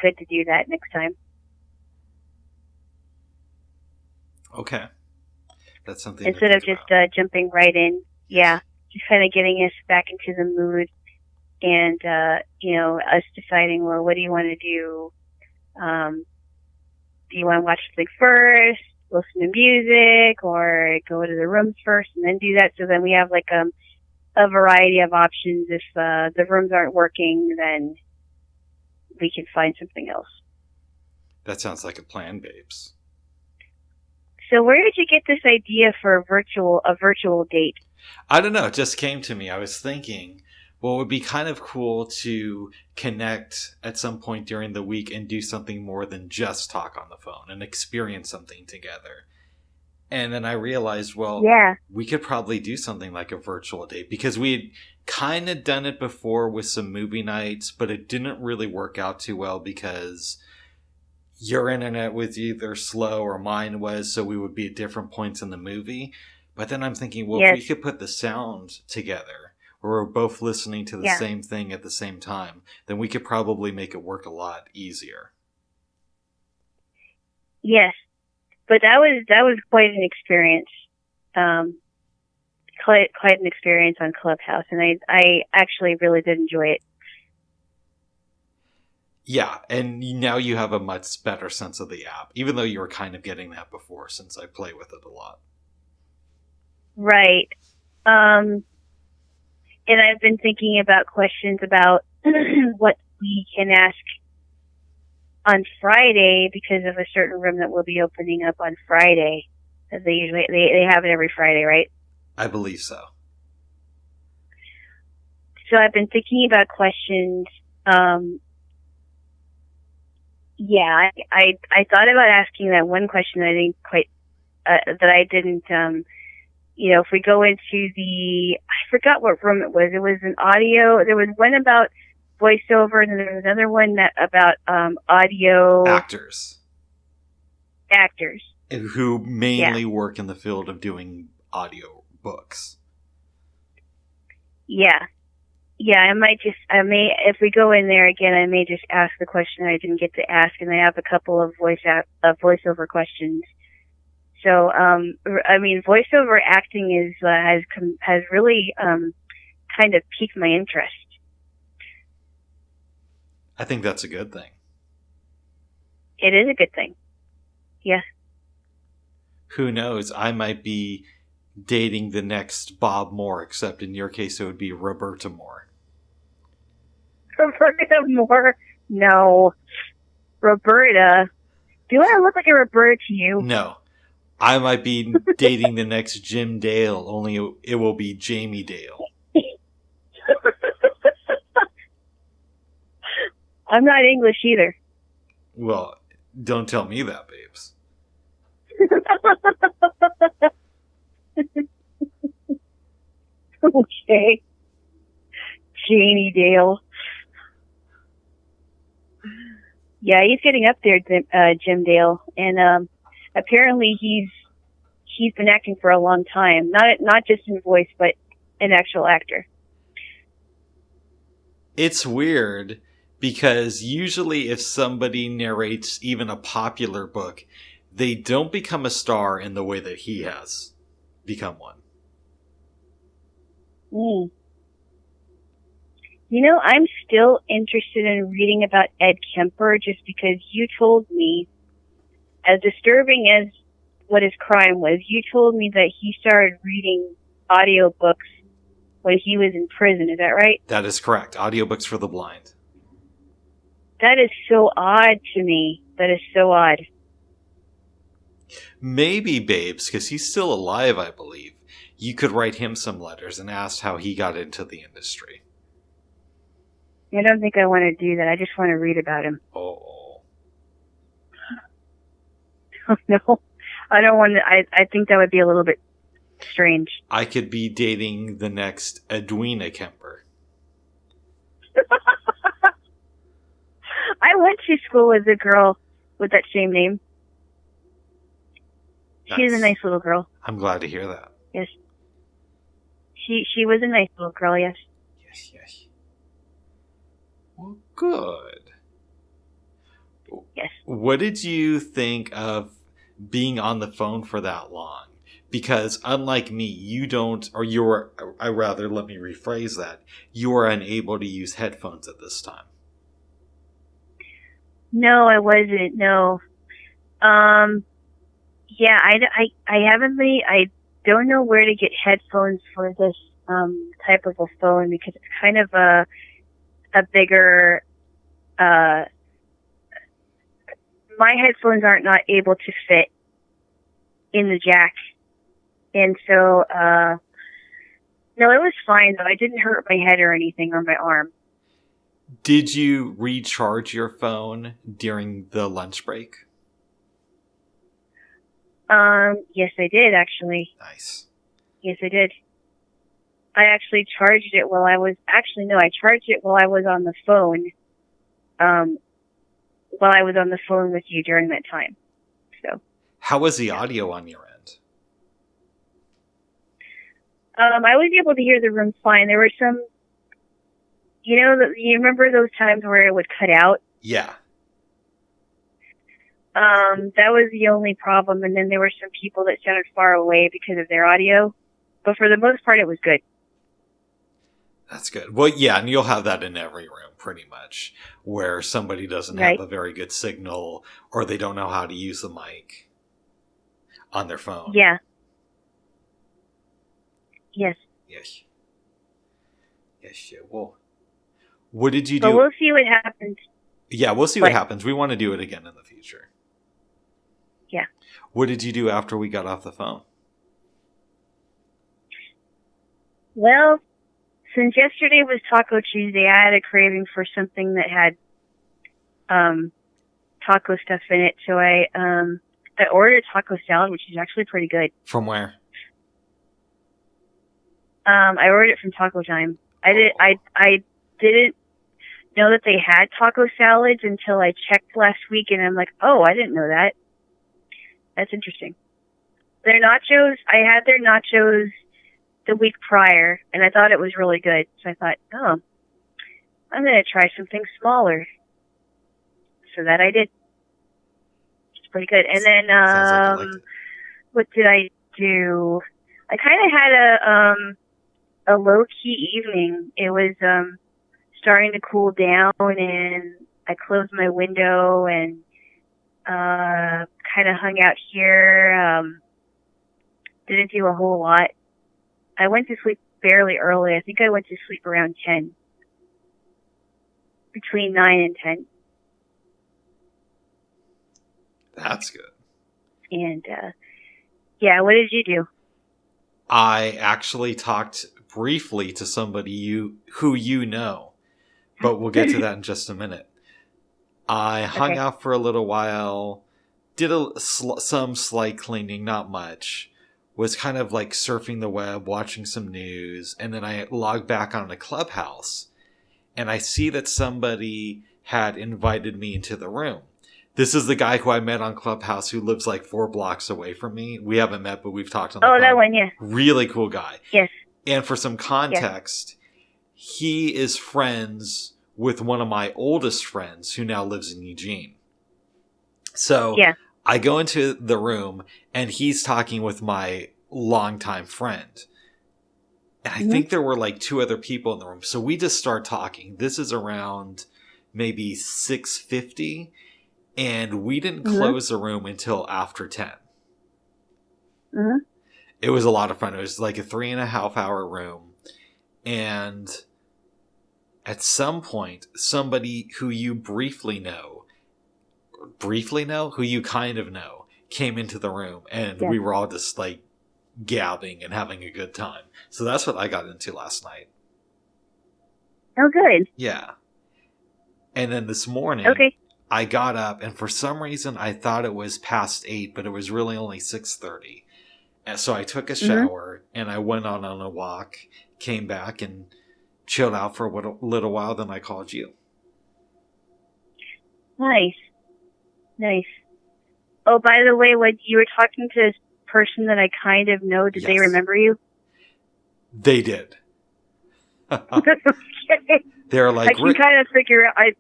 good to do that next time. Okay. That's something instead of just jumping right in. Yeah. Just kind of getting us back into the mood and us deciding, well, what do you want to do? Do you want to watch something first, listen to music, or go to the rooms first and then do that? So then we have like a variety of options. If the rooms aren't working, then we can find something else. That sounds like a plan, babes. So where did you get this idea for a virtual date? I don't know. It just came to me. I was thinking, well, it would be kind of cool to connect at some point during the week and do something more than just talk on the phone and experience something together. And then I realized, well, we could probably do something like a virtual date because we had kind of done it before with some movie nights, but it didn't really work out too well because your internet was either slow or mine was, so we would be at different points in the movie. But then I'm thinking, well, if we could put the sound together, where we're both listening to the same thing at the same time, then we could probably make it work a lot easier. Yes, but that was quite an experience. Quite an experience on Clubhouse, and I actually really did enjoy it. Yeah, and now you have a much better sense of the app, even though you were kind of getting that before since I play with it a lot. Right. And I've been thinking about questions about what we can ask on Friday because of a certain room that will be opening up on Friday. As they have it every Friday, right? I believe so. So I've been thinking about questions. Yeah, I thought about asking that one question that I didn't quite, that I didn't, if we go into I forgot what room it was. It was an audio. There was one about voiceover, and then there was another one about audio actors who mainly work in the field of doing audio books. Yeah, I may if we go in there again, I may just ask the question I didn't get to ask, and I have a couple of voiceover questions. So, voiceover acting has really kind of piqued my interest. I think that's a good thing. It is a good thing. Yeah. Who knows? I might be dating the next Bob Moore, except in your case it would be Roberta Moore. Roberta Moore? No. Roberta? Do I look like a Roberta to you? No. I might be dating the next Jim Dale, only it will be Jamie Dale. I'm not English either. Well, don't tell me that, babes. Okay. Jamie Dale. Yeah, he's getting up there, Jim Dale, and apparently he's been acting for a long time. Not just in voice, but an actual actor. It's weird because usually if somebody narrates even a popular book, they don't become a star in the way that he has become one. Mm. You know, I'm still interested in reading about Ed Kemper just because you told me, as disturbing as what his crime was, you told me that he started reading audiobooks when he was in prison. Is that right? That is correct. Audiobooks for the blind. That is so odd to me. That is so odd. Maybe, Babes, because he's still alive, I believe. You could write him some letters and ask how he got into the industry. I don't think I want to do that. I just want to read about him. Oh. No, I don't want to. I think that would be a little bit strange. I could be dating the next Edwina Kemper. I went to school with a girl with that same name. Nice. She's a nice little girl. I'm glad to hear that. Yes. She was a nice little girl, yes. Yes. Well, good. Yes. What did you think of being on the phone for that long? Because unlike me, you don't, or you're, I rather, let me rephrase that, you are unable to use headphones at this time. No, I wasn't. No. Yeah, I haven't been, I don't know where to get headphones for this, type of a phone because it's kind of a bigger, my headphones aren't not able to fit in the jack. And so, no, it was fine though. I didn't hurt my head or anything on my arm. Did you recharge your phone during the lunch break? Yes, I did actually. Nice. Yes, I did. I actually charged it while I was, I charged it while I was on the phone, while I was on the phone with you during that time. So. How was the audio on your end? I was able to hear the room fine. There were some, you remember those times where it would cut out? Yeah. That was the only problem. And then there were some people that sounded far away because of their audio. But for the most part, it was good. That's good. Well, yeah, and you'll have that in every room, pretty much, where somebody doesn't have a very good signal or they don't know how to use the mic on their phone. Yeah. Yes. Yes. Well, what did you do? But we'll see what happens. Yeah, we'll see what happens. We want to do it again in the future. Yeah. What did you do after we got off the phone? Well, since yesterday was Taco Tuesday, I had a craving for something that had taco stuff in it. So I ordered taco salad, which is actually pretty good. From where? I ordered it from Taco Time. I didn't know that they had taco salads until I checked last week, and I'm like, oh, I didn't know that. That's interesting. Their nachos, I had their nachos the week prior, and I thought it was really good. So I thought, oh, I'm going to try something smaller. So that I did. It's pretty good. And then, what did I do? I kind of had a low-key evening. It was starting to cool down, and I closed my window and kind of hung out here. Didn't do a whole lot. I went to sleep fairly early. I think I went to sleep around 10. Between 9 and 10. That's good. And, yeah, what did you do? I actually talked briefly to somebody who you know, but we'll get to that in just a minute. I hung out for a little while, did some slight cleaning, not much, was kind of like surfing the web, watching some news, and then I logged back on a Clubhouse, and I see that somebody had invited me into the room. This is the guy who I met on Clubhouse who lives like 4 blocks away from me. We haven't met, but we've talked on the phone. Oh, that one, yeah. Really cool guy. Yes. And for some context, he is friends with one of my oldest friends who now lives in Eugene. So I go into the room and he's talking with my longtime friend. And I think there were like 2 other people in the room. So we just start talking. This is around maybe 6:50. And we didn't close the room until after 10. It was a lot of fun. It was like a 3.5 hour room. And at some point, somebody who you briefly know, who you kind of know, came into the room. And we were all just like gabbing and having a good time. So that's what I got into last night. Oh, good. Yeah. And then this morning, I got up, and for some reason, I thought it was past 8, but it was really only 6:30. And so I took a shower, and I went on a walk, came back, and chilled out for a little while. Then I called you. Nice. Oh, by the way, when you were talking to this person that I kind of know, did they remember you? They did. They're like, I can kind of figure out.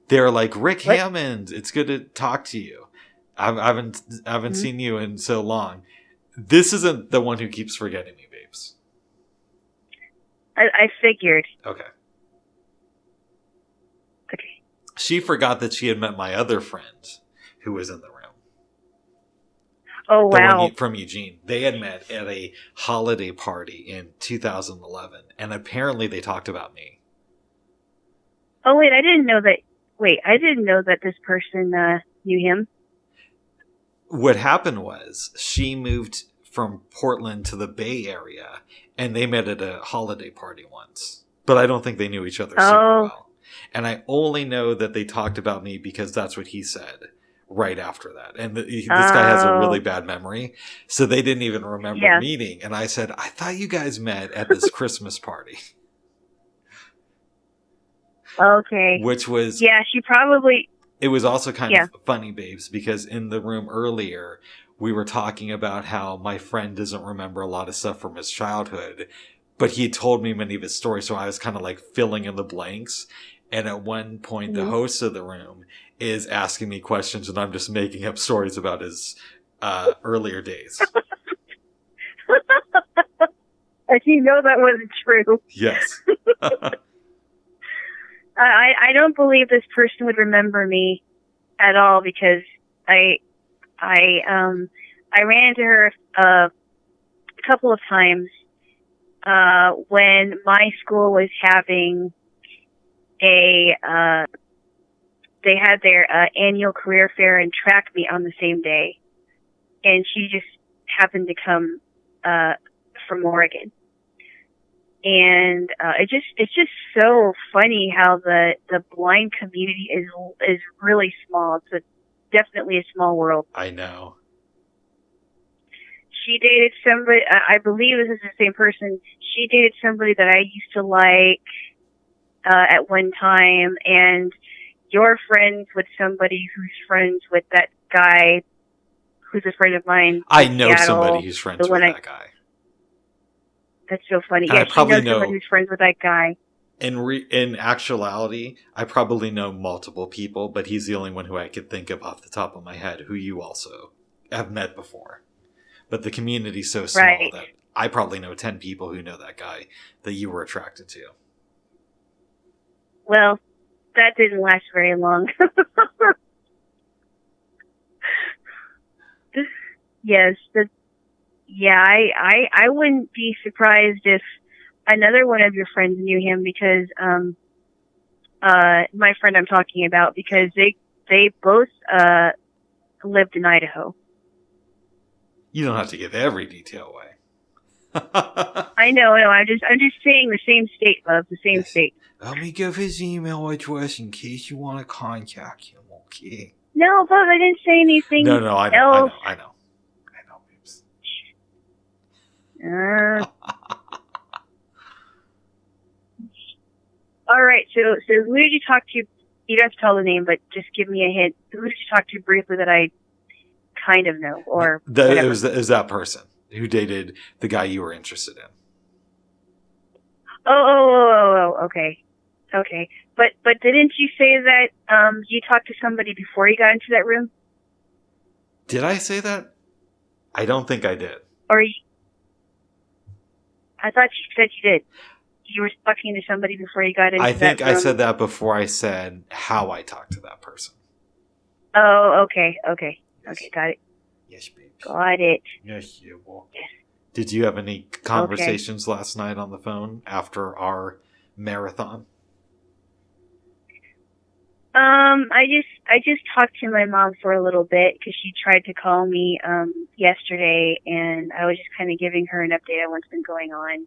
They're like, Rick Hammond, it's good to talk to you. I haven't seen you in so long. This isn't the one who keeps forgetting me, babes. I figured. Okay. Okay. She forgot that she had met my other friend who was in the room. Oh, wow. The one from Eugene. They had met at a holiday party in 2011, and apparently they talked about me. Oh, wait, I didn't know that this person knew him. What happened was she moved from Portland to the Bay Area, and they met at a holiday party once. But I don't think they knew each other super well. And I only know that they talked about me because that's what he said right after that. And this guy has a really bad memory, so they didn't even remember meeting. And I said, I thought you guys met at this Christmas party. Okay. Which was... Yeah, she probably... It was also kind of funny, babes, because in the room earlier, we were talking about how my friend doesn't remember a lot of stuff from his childhood, but he had told me many of his stories, so I was kind of like filling in the blanks. And at one point, the host of the room is asking me questions, and I'm just making up stories about his earlier days. And you know that wasn't true. Yes. I don't believe this person would remember me at all because I ran into her a couple of times when my school was having they had their annual career fair and track meet on the same day, and she just happened to come from Oregon. And it's just so funny how the blind community is really small. It's definitely a small world. I know. She dated somebody, I believe this is the same person. She dated somebody that I used to like at one time, and you're friends with somebody who's friends with that guy who's a friend of mine. I know somebody who's friends with that guy. That's so funny. And yeah, I probably know someone who's friends with that guy. In actuality, I probably know multiple people, but he's the only one who I could think of off the top of my head, who you also have met before. But the community's so small that I probably know 10 people who know that guy that you were attracted to. Well, that didn't last very long. Yes, I wouldn't be surprised if another one of your friends knew him because my friend I'm talking about, because they both lived in Idaho. You don't have to give every detail away. I know. I'm just saying the same state, love, the same state. Let me give his email address in case you want to contact him, okay? No, Bob, I didn't say anything. No, I know, babes. All right, so who did you talk to? You don't have to tell the name, but just give me a hint. Who did you talk to briefly that I kind of know, or it was that person who dated the guy you were interested in. Oh, okay. But didn't you say that you talked to somebody before you got into that room? Did I say that? I don't think I did. Or I thought you said you did. You were talking to somebody before you got into I that think room. I said that before I said how I talked to that person. Oh, okay. Yes. Okay, got it. Yes, babe. Got it. Yes, you will. Yes. Did you have any conversations last night on the phone after our marathon? I just talked to my mom for a little bit because she tried to call me yesterday, and I was just kind of giving her an update on what's been going on.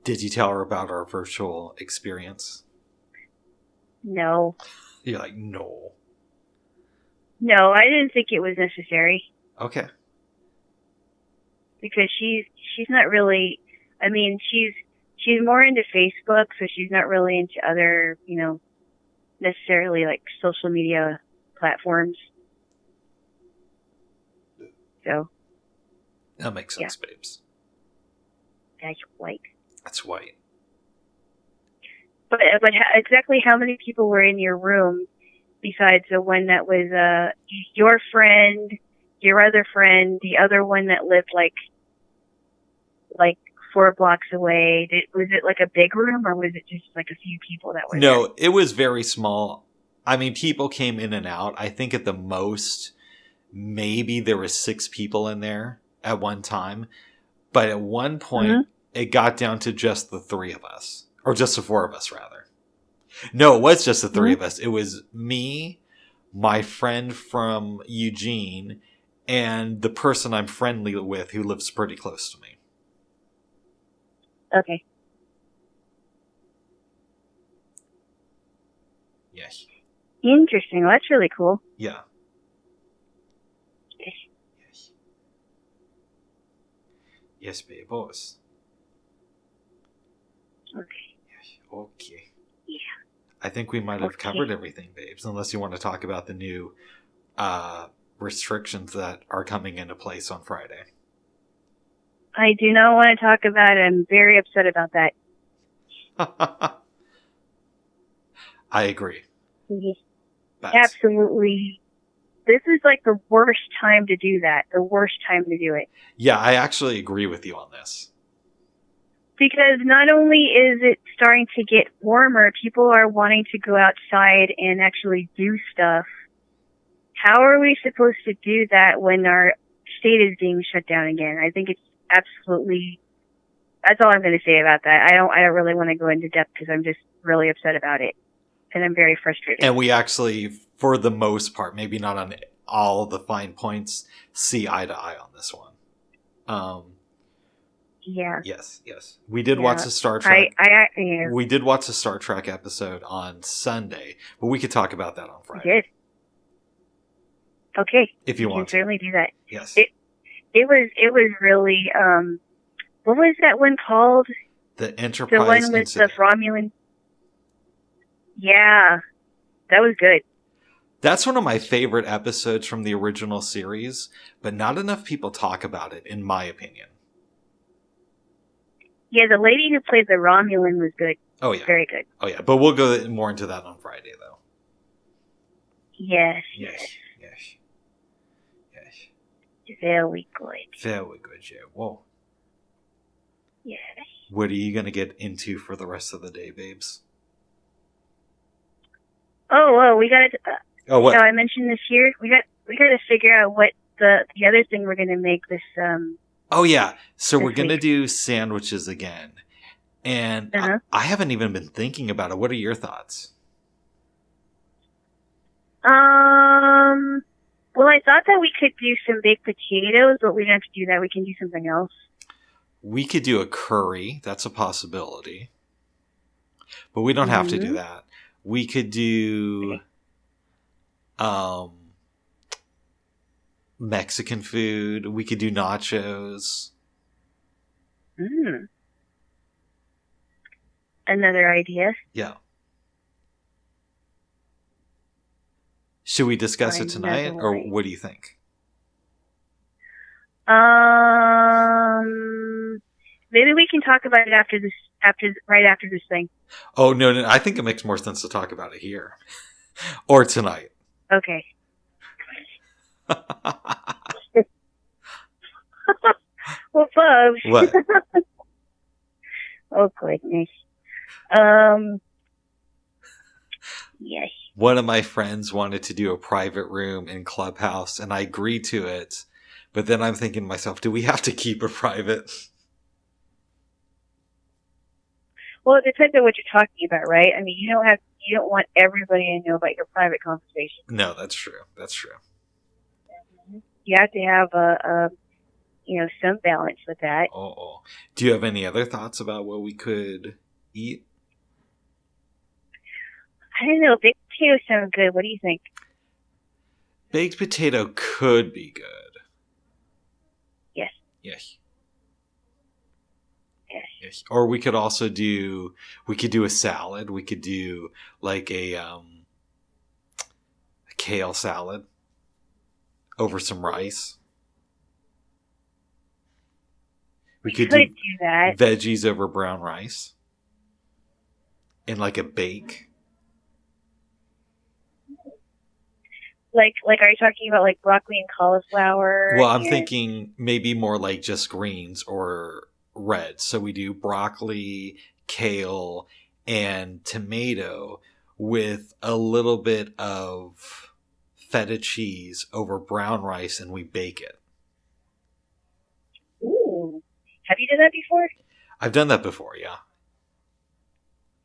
Did you tell her about our virtual experience? No. You're like, no. No, I didn't think it was necessary. Okay. Because she's not really. I mean, she's more into Facebook, so she's not really into other, necessarily like social media platforms. So. That makes sense, babes. That's white. That's white. But exactly how many people were in your room besides the one that was your friend, your other friend, the other one that lived like 4 blocks away? Was it like a big room, or was it just like a few people that were there? No, it was very small. I mean, people came in and out. I think at the most, maybe there were 6 people in there at one time. But at one point, it got down to just the 3 of us. Or just the 4 of us, rather. No, it was just the 3 of us. It was me, my friend from Eugene, and the person I'm friendly with who lives pretty close to me. Okay. Yes. Interesting. Well, that's really cool. Yeah. Yes. Yes. Yes, babe, boss. Okay. Yes. Okay. Yeah. I think we might have covered everything, babes, unless you want to talk about the new restrictions that are coming into place on Friday. I do not want to talk about it. I'm very upset about that. I agree. Absolutely. This is like the worst time to do that. The worst time to do it. Yeah, I actually agree with you on this. Because not only is it starting to get warmer, people are wanting to go outside and actually do stuff. How are we supposed to do that when our state is being shut down again? I think it's absolutely. That's all I'm going to say about that. I don't really want to go into depth because I'm just really upset about it, and I'm very frustrated. And we actually, for the most part, maybe not on all the fine points, see eye to eye on this one. Yeah. Yes. We did watch the Star Trek. Yeah. We did watch the Star Trek episode on Sunday, but we could talk about that on Friday. We did. Okay. If you want, we can certainly do that. Yes. It was really what was that one called? The Enterprise The one with incident. the Romulan. Yeah, that was good. That's one of my favorite episodes from the original series, but not enough people talk about it, in my opinion. Yeah, the lady who played the Romulan was good. Oh, yeah. Very good. Oh, yeah. But we'll go more into that on Friday, though. Yes. Very good. Very good, Joe. Whoa. Yes. What are you going to get into for the rest of the day, babes? Oh, we got to... what? I mentioned this here. We got to figure out what the other thing we're going to make this... Oh, yeah. So we're going to do sandwiches again. And I haven't even been thinking about it. What are your thoughts? Well, I thought that we could do some baked potatoes, but we don't have to do that. We can do something else. We could do a curry. That's a possibility. But we don't have to do that. We could do Mexican food. We could do nachos. Another idea. Yeah. Should we discuss it tonight, or what do you think? Maybe we can talk about it right after this thing. Oh, no, I think it makes more sense to talk about it here. Or tonight. Okay. Well, above. What? Oh, goodness. Yes. One of my friends wanted to do a private room in Clubhouse, and I agreed to it. But then I'm thinking to myself, do we have to keep it private? Well, it depends on what you're talking about, right? I mean, you don't want everybody to know about your private conversation. No, that's true. That's true. You have to have some balance with that. Oh. Do you have any other thoughts about what we could eat? I don't know. Baked potatoes sound good. What do you think? Baked potato could be good. Yes. Yes. Yes. Yes. Or we could also do a salad. We could do like a kale salad over some rice. We could do that. Veggies over brown rice. And like a bake. Like, are you talking about like broccoli and cauliflower? Well, I'm thinking maybe more like just greens or red. So we do broccoli, kale, and tomato with a little bit of feta cheese over brown rice, and we bake it. Ooh. Have you done that before? I've done that before, yeah.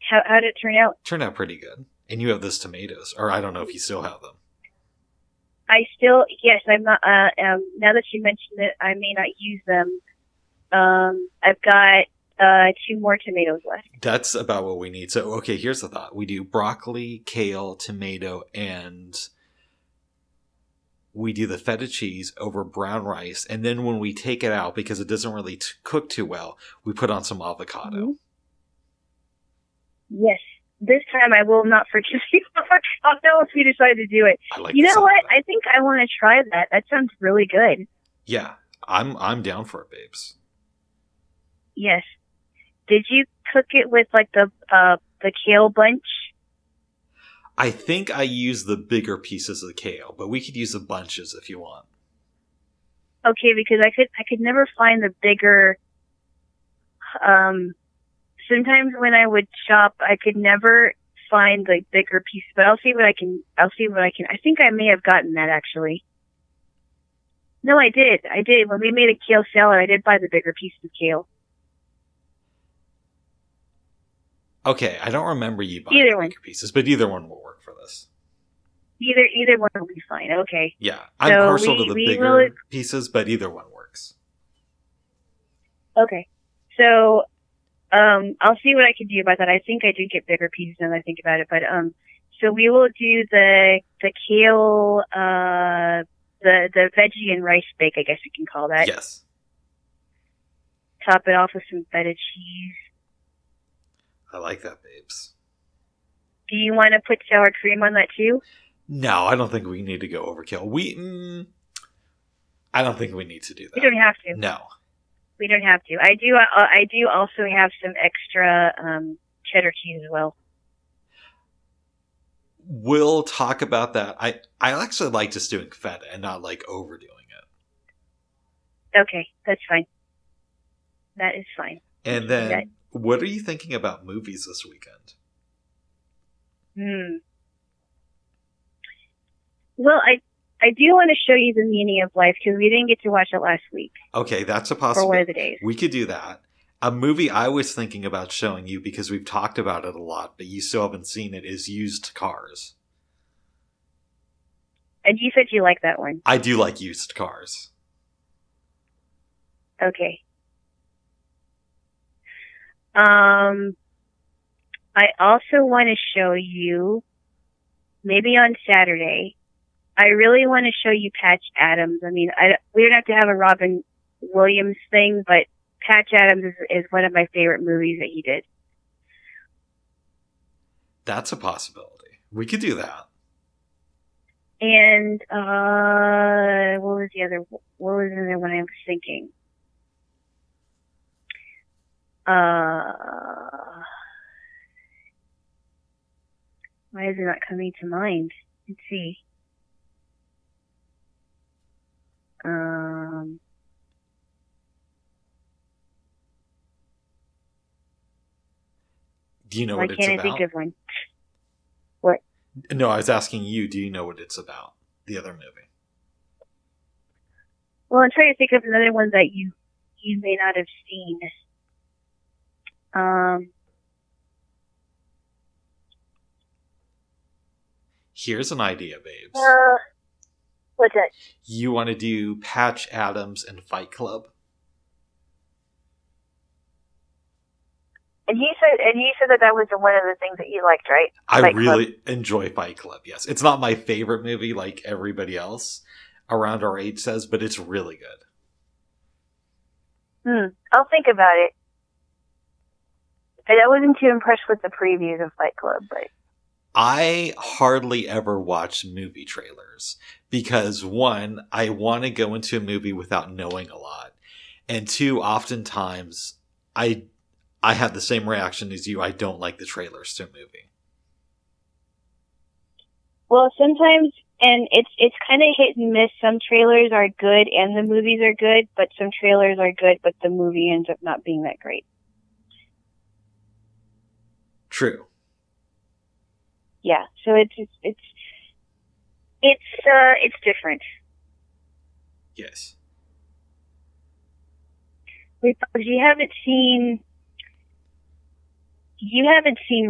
How did it turn out? Turned out pretty good. And you have those tomatoes, or I don't know if you still have them. Yes, I'm not, now that you mentioned it, I may not use them. I've got, 2 more tomatoes left. That's about what we need. So, okay, here's the thought. We do broccoli, kale, tomato, and we do the feta cheese over brown rice. And then when we take it out, because it doesn't really cook too well, we put on some avocado. Mm-hmm. Yes. This time I will not forget you. I'll know if you decide to do it. You know what? I think I want to try that. That sounds really good. Yeah, I'm down for it, babes. Yes. Did you cook it with like the kale bunch? I think I used the bigger pieces of the kale, but we could use the bunches if you want. Okay, because I could never find the bigger. Sometimes when I would shop, I could never find the bigger piece, but I'll see what I can. I think I may have gotten that actually. No, I did. When we made a kale salad, I did buy the bigger piece of kale. Okay, I don't remember you buying the bigger pieces, but either one will work for this. Either one will be fine. Okay. Yeah, I'm partial to the bigger pieces, but either one works. Okay, so. I'll see what I can do about that. I think I do get bigger pieces now that I think about it, but, so we will do the kale, the veggie and rice bake, I guess you can call that. Yes. Top it off with some feta cheese. I like that, babes. Do you want to put sour cream on that too? No, I don't think we need to go overkill. I don't think we need to do that. We don't have to. No. We don't have to. I do also have some extra cheddar cheese as well. We'll talk about that. I actually like just doing feta and not like overdoing it. Okay, that's fine. That is fine. And then, what are you thinking about movies this weekend? Well, I do want to show you The Meaning of Life because we didn't get to watch it last week. Okay, that's a possibility. For one of the days. We could do that. A movie I was thinking about showing you because we've talked about it a lot, but you still haven't seen it, is Used Cars. And you said you like that one. I do like used cars. Okay. I also want to show you, maybe on Saturday, I really want to show you Patch Adams. I mean, we don't have to have a Robin Williams thing, but Patch Adams is one of my favorite movies that he did. That's a possibility. We could do that. And what was the other one I was thinking? Why is it not coming to mind? Let's see. Do you know Why what it's can't I about? think of one? What? No, I was asking you, do you know what it's about? The other movie. Well, I'm trying to think of another one that you may not have seen. Here's an idea, babes. What's that? You want to do Patch Adams and Fight Club? And you said that was one of the things that you liked, right? I really enjoy Fight Club, yes. It's not my favorite movie like everybody else around our age says, but it's really good. I'll think about it. I wasn't too impressed with the previews of Fight Club, but... I hardly ever watch movie trailers because, one, I want to go into a movie without knowing a lot. And two, oftentimes, I have the same reaction as you. I don't like the trailers to a movie. Well, sometimes, and it's kind of hit and miss. Some trailers are good and the movies are good, but some trailers are good, but the movie ends up not being that great. True. Yeah, so it's different. Yes. Wait, you haven't seen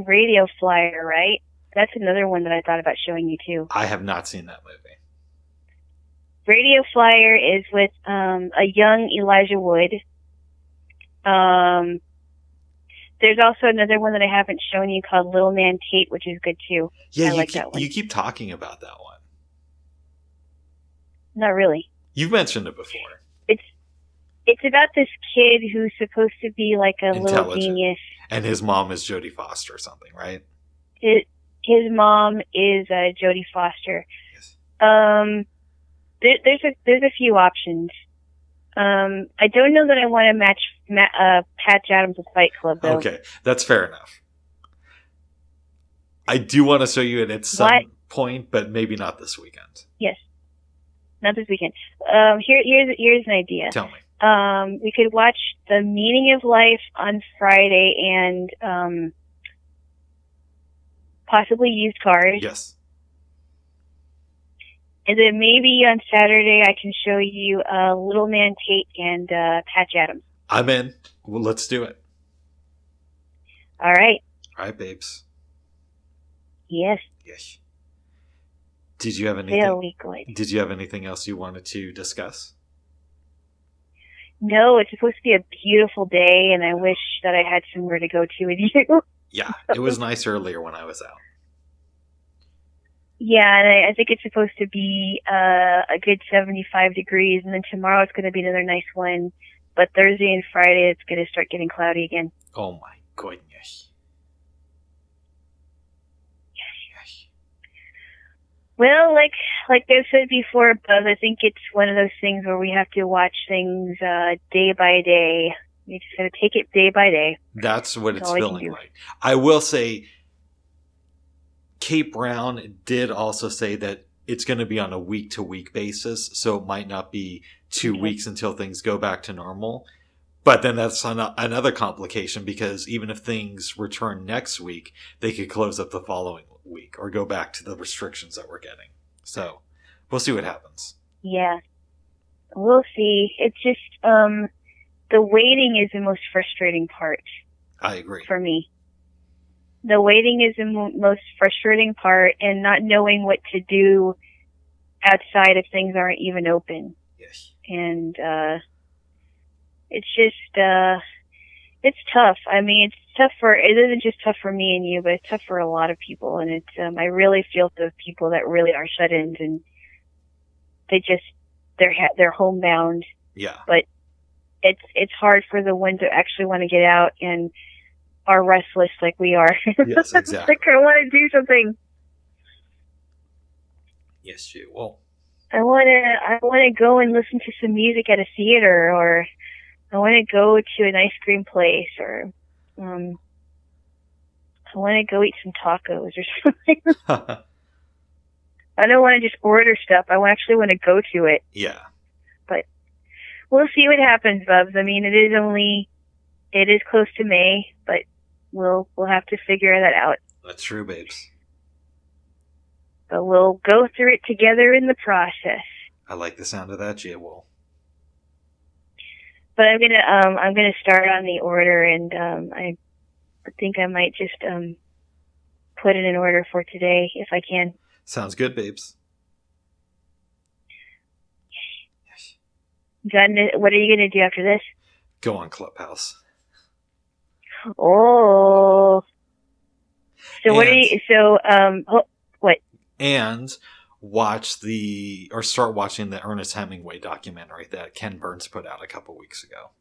Radio Flyer, right? That's another one that I thought about showing you too. I have not seen that movie. Radio Flyer is with a young Elijah Wood. There's also another one that I haven't shown you called Little Man Tate, which is good too. Yeah, I like that one. You keep talking about that one. Not really. You've mentioned it before. It's about this kid who's supposed to be like a little genius. And his mom is Jodie Foster or something, right? His mom is Jodie Foster. Yes. There's a few options. I don't know that I want to match Patch Adams with Fight Club, though. Okay, that's fair enough. I do want to show you it at some point, but maybe not this weekend. Yes, not this weekend. Here's an idea. Tell me. We could watch The Meaning of Life on Friday and possibly Used Cars. Yes. And then maybe on Saturday I can show you Little Man Tate and Patch Adams. I'm in. Well, let's do it. All right. All right, babes. Yes. Yes. Did you have anything? Very good. Did you have anything else you wanted to discuss? No, it's supposed to be a beautiful day, and I wish that I had somewhere to go to with you. Yeah, it was nice earlier when I was out. Yeah, and I think it's supposed to be a good 75 degrees, and then tomorrow it's going to be another nice one. But Thursday and Friday it's going to start getting cloudy again. Oh my goodness. Yes. Well, like I've said before, Buzz, I think it's one of those things where we have to watch things day by day. We just got to take it day by day. That's what it's feeling like. I will say, Kate Brown did also say that it's going to be on a week-to-week basis, so it might not be 2 weeks until things go back to normal. But then that's another complication, because even if things return next week, they could close up the following week or go back to the restrictions that we're getting. So we'll see what happens. Yeah, we'll see. It's just the waiting is the most frustrating part. I agree. For me. The waiting is the most frustrating part, and not knowing what to do outside if things aren't even open. Yes. And it's just it's tough. I mean, it's tough it isn't just tough for me and you, but it's tough for a lot of people. And it's I really feel the people that really are shut-ins, and they're homebound. Yeah. But it's hard for the ones that actually want to get out and are restless like we are. Yes, exactly. Like, I want to do something. Yes, you will. I want to go and listen to some music at a theater, or I want to go to an ice cream place, or I want to go eat some tacos or something. I don't want to just order stuff. I actually want to go to it. Yeah. But we'll see what happens, Bubs. I mean, it is close to May, but we'll have to figure that out. That's true, babes. But we'll go through it together in the process. I like the sound of that, Jaylo. But I'm gonna start on the order, and I think I might just put it in order for today if I can. Sounds good, babes. What are you gonna do after this? Go on Clubhouse. Oh. So what are you? So what? And start watching the Ernest Hemingway documentary that Ken Burns put out a couple weeks ago.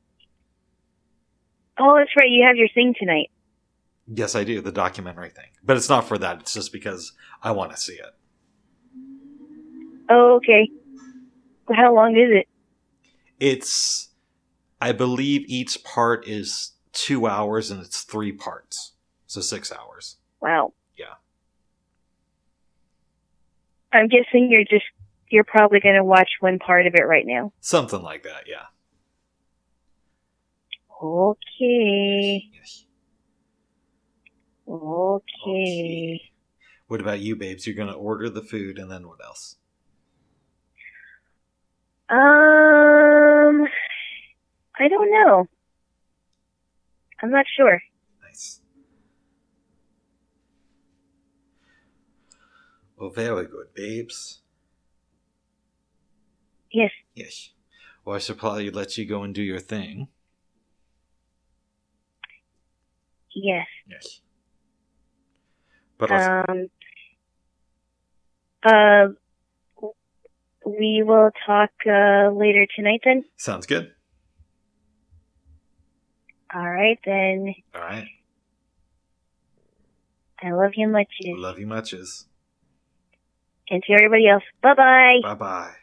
Oh, that's right. You have your thing tonight. Yes, I do. The documentary thing. But it's not for that. It's just because I want to see it. Oh, okay. How long is it? It's, I believe each part is 2 hours and it's 3 parts. So 6 hours. Wow. Yeah. I'm guessing you're probably going to watch one part of it right now. Something like that, yeah. Okay. Yes. Okay. What about you, babes? You're going to order the food and then what else? I don't know. I'm not sure. Nice. Well, very good, babes. Yes. Yes. Well, I should probably let you go and do your thing. Yes. Yes. But we will talk later tonight then. Sounds good. All right then. All right. I love you muches. Love you muches. And to everybody else, bye-bye. Bye-bye.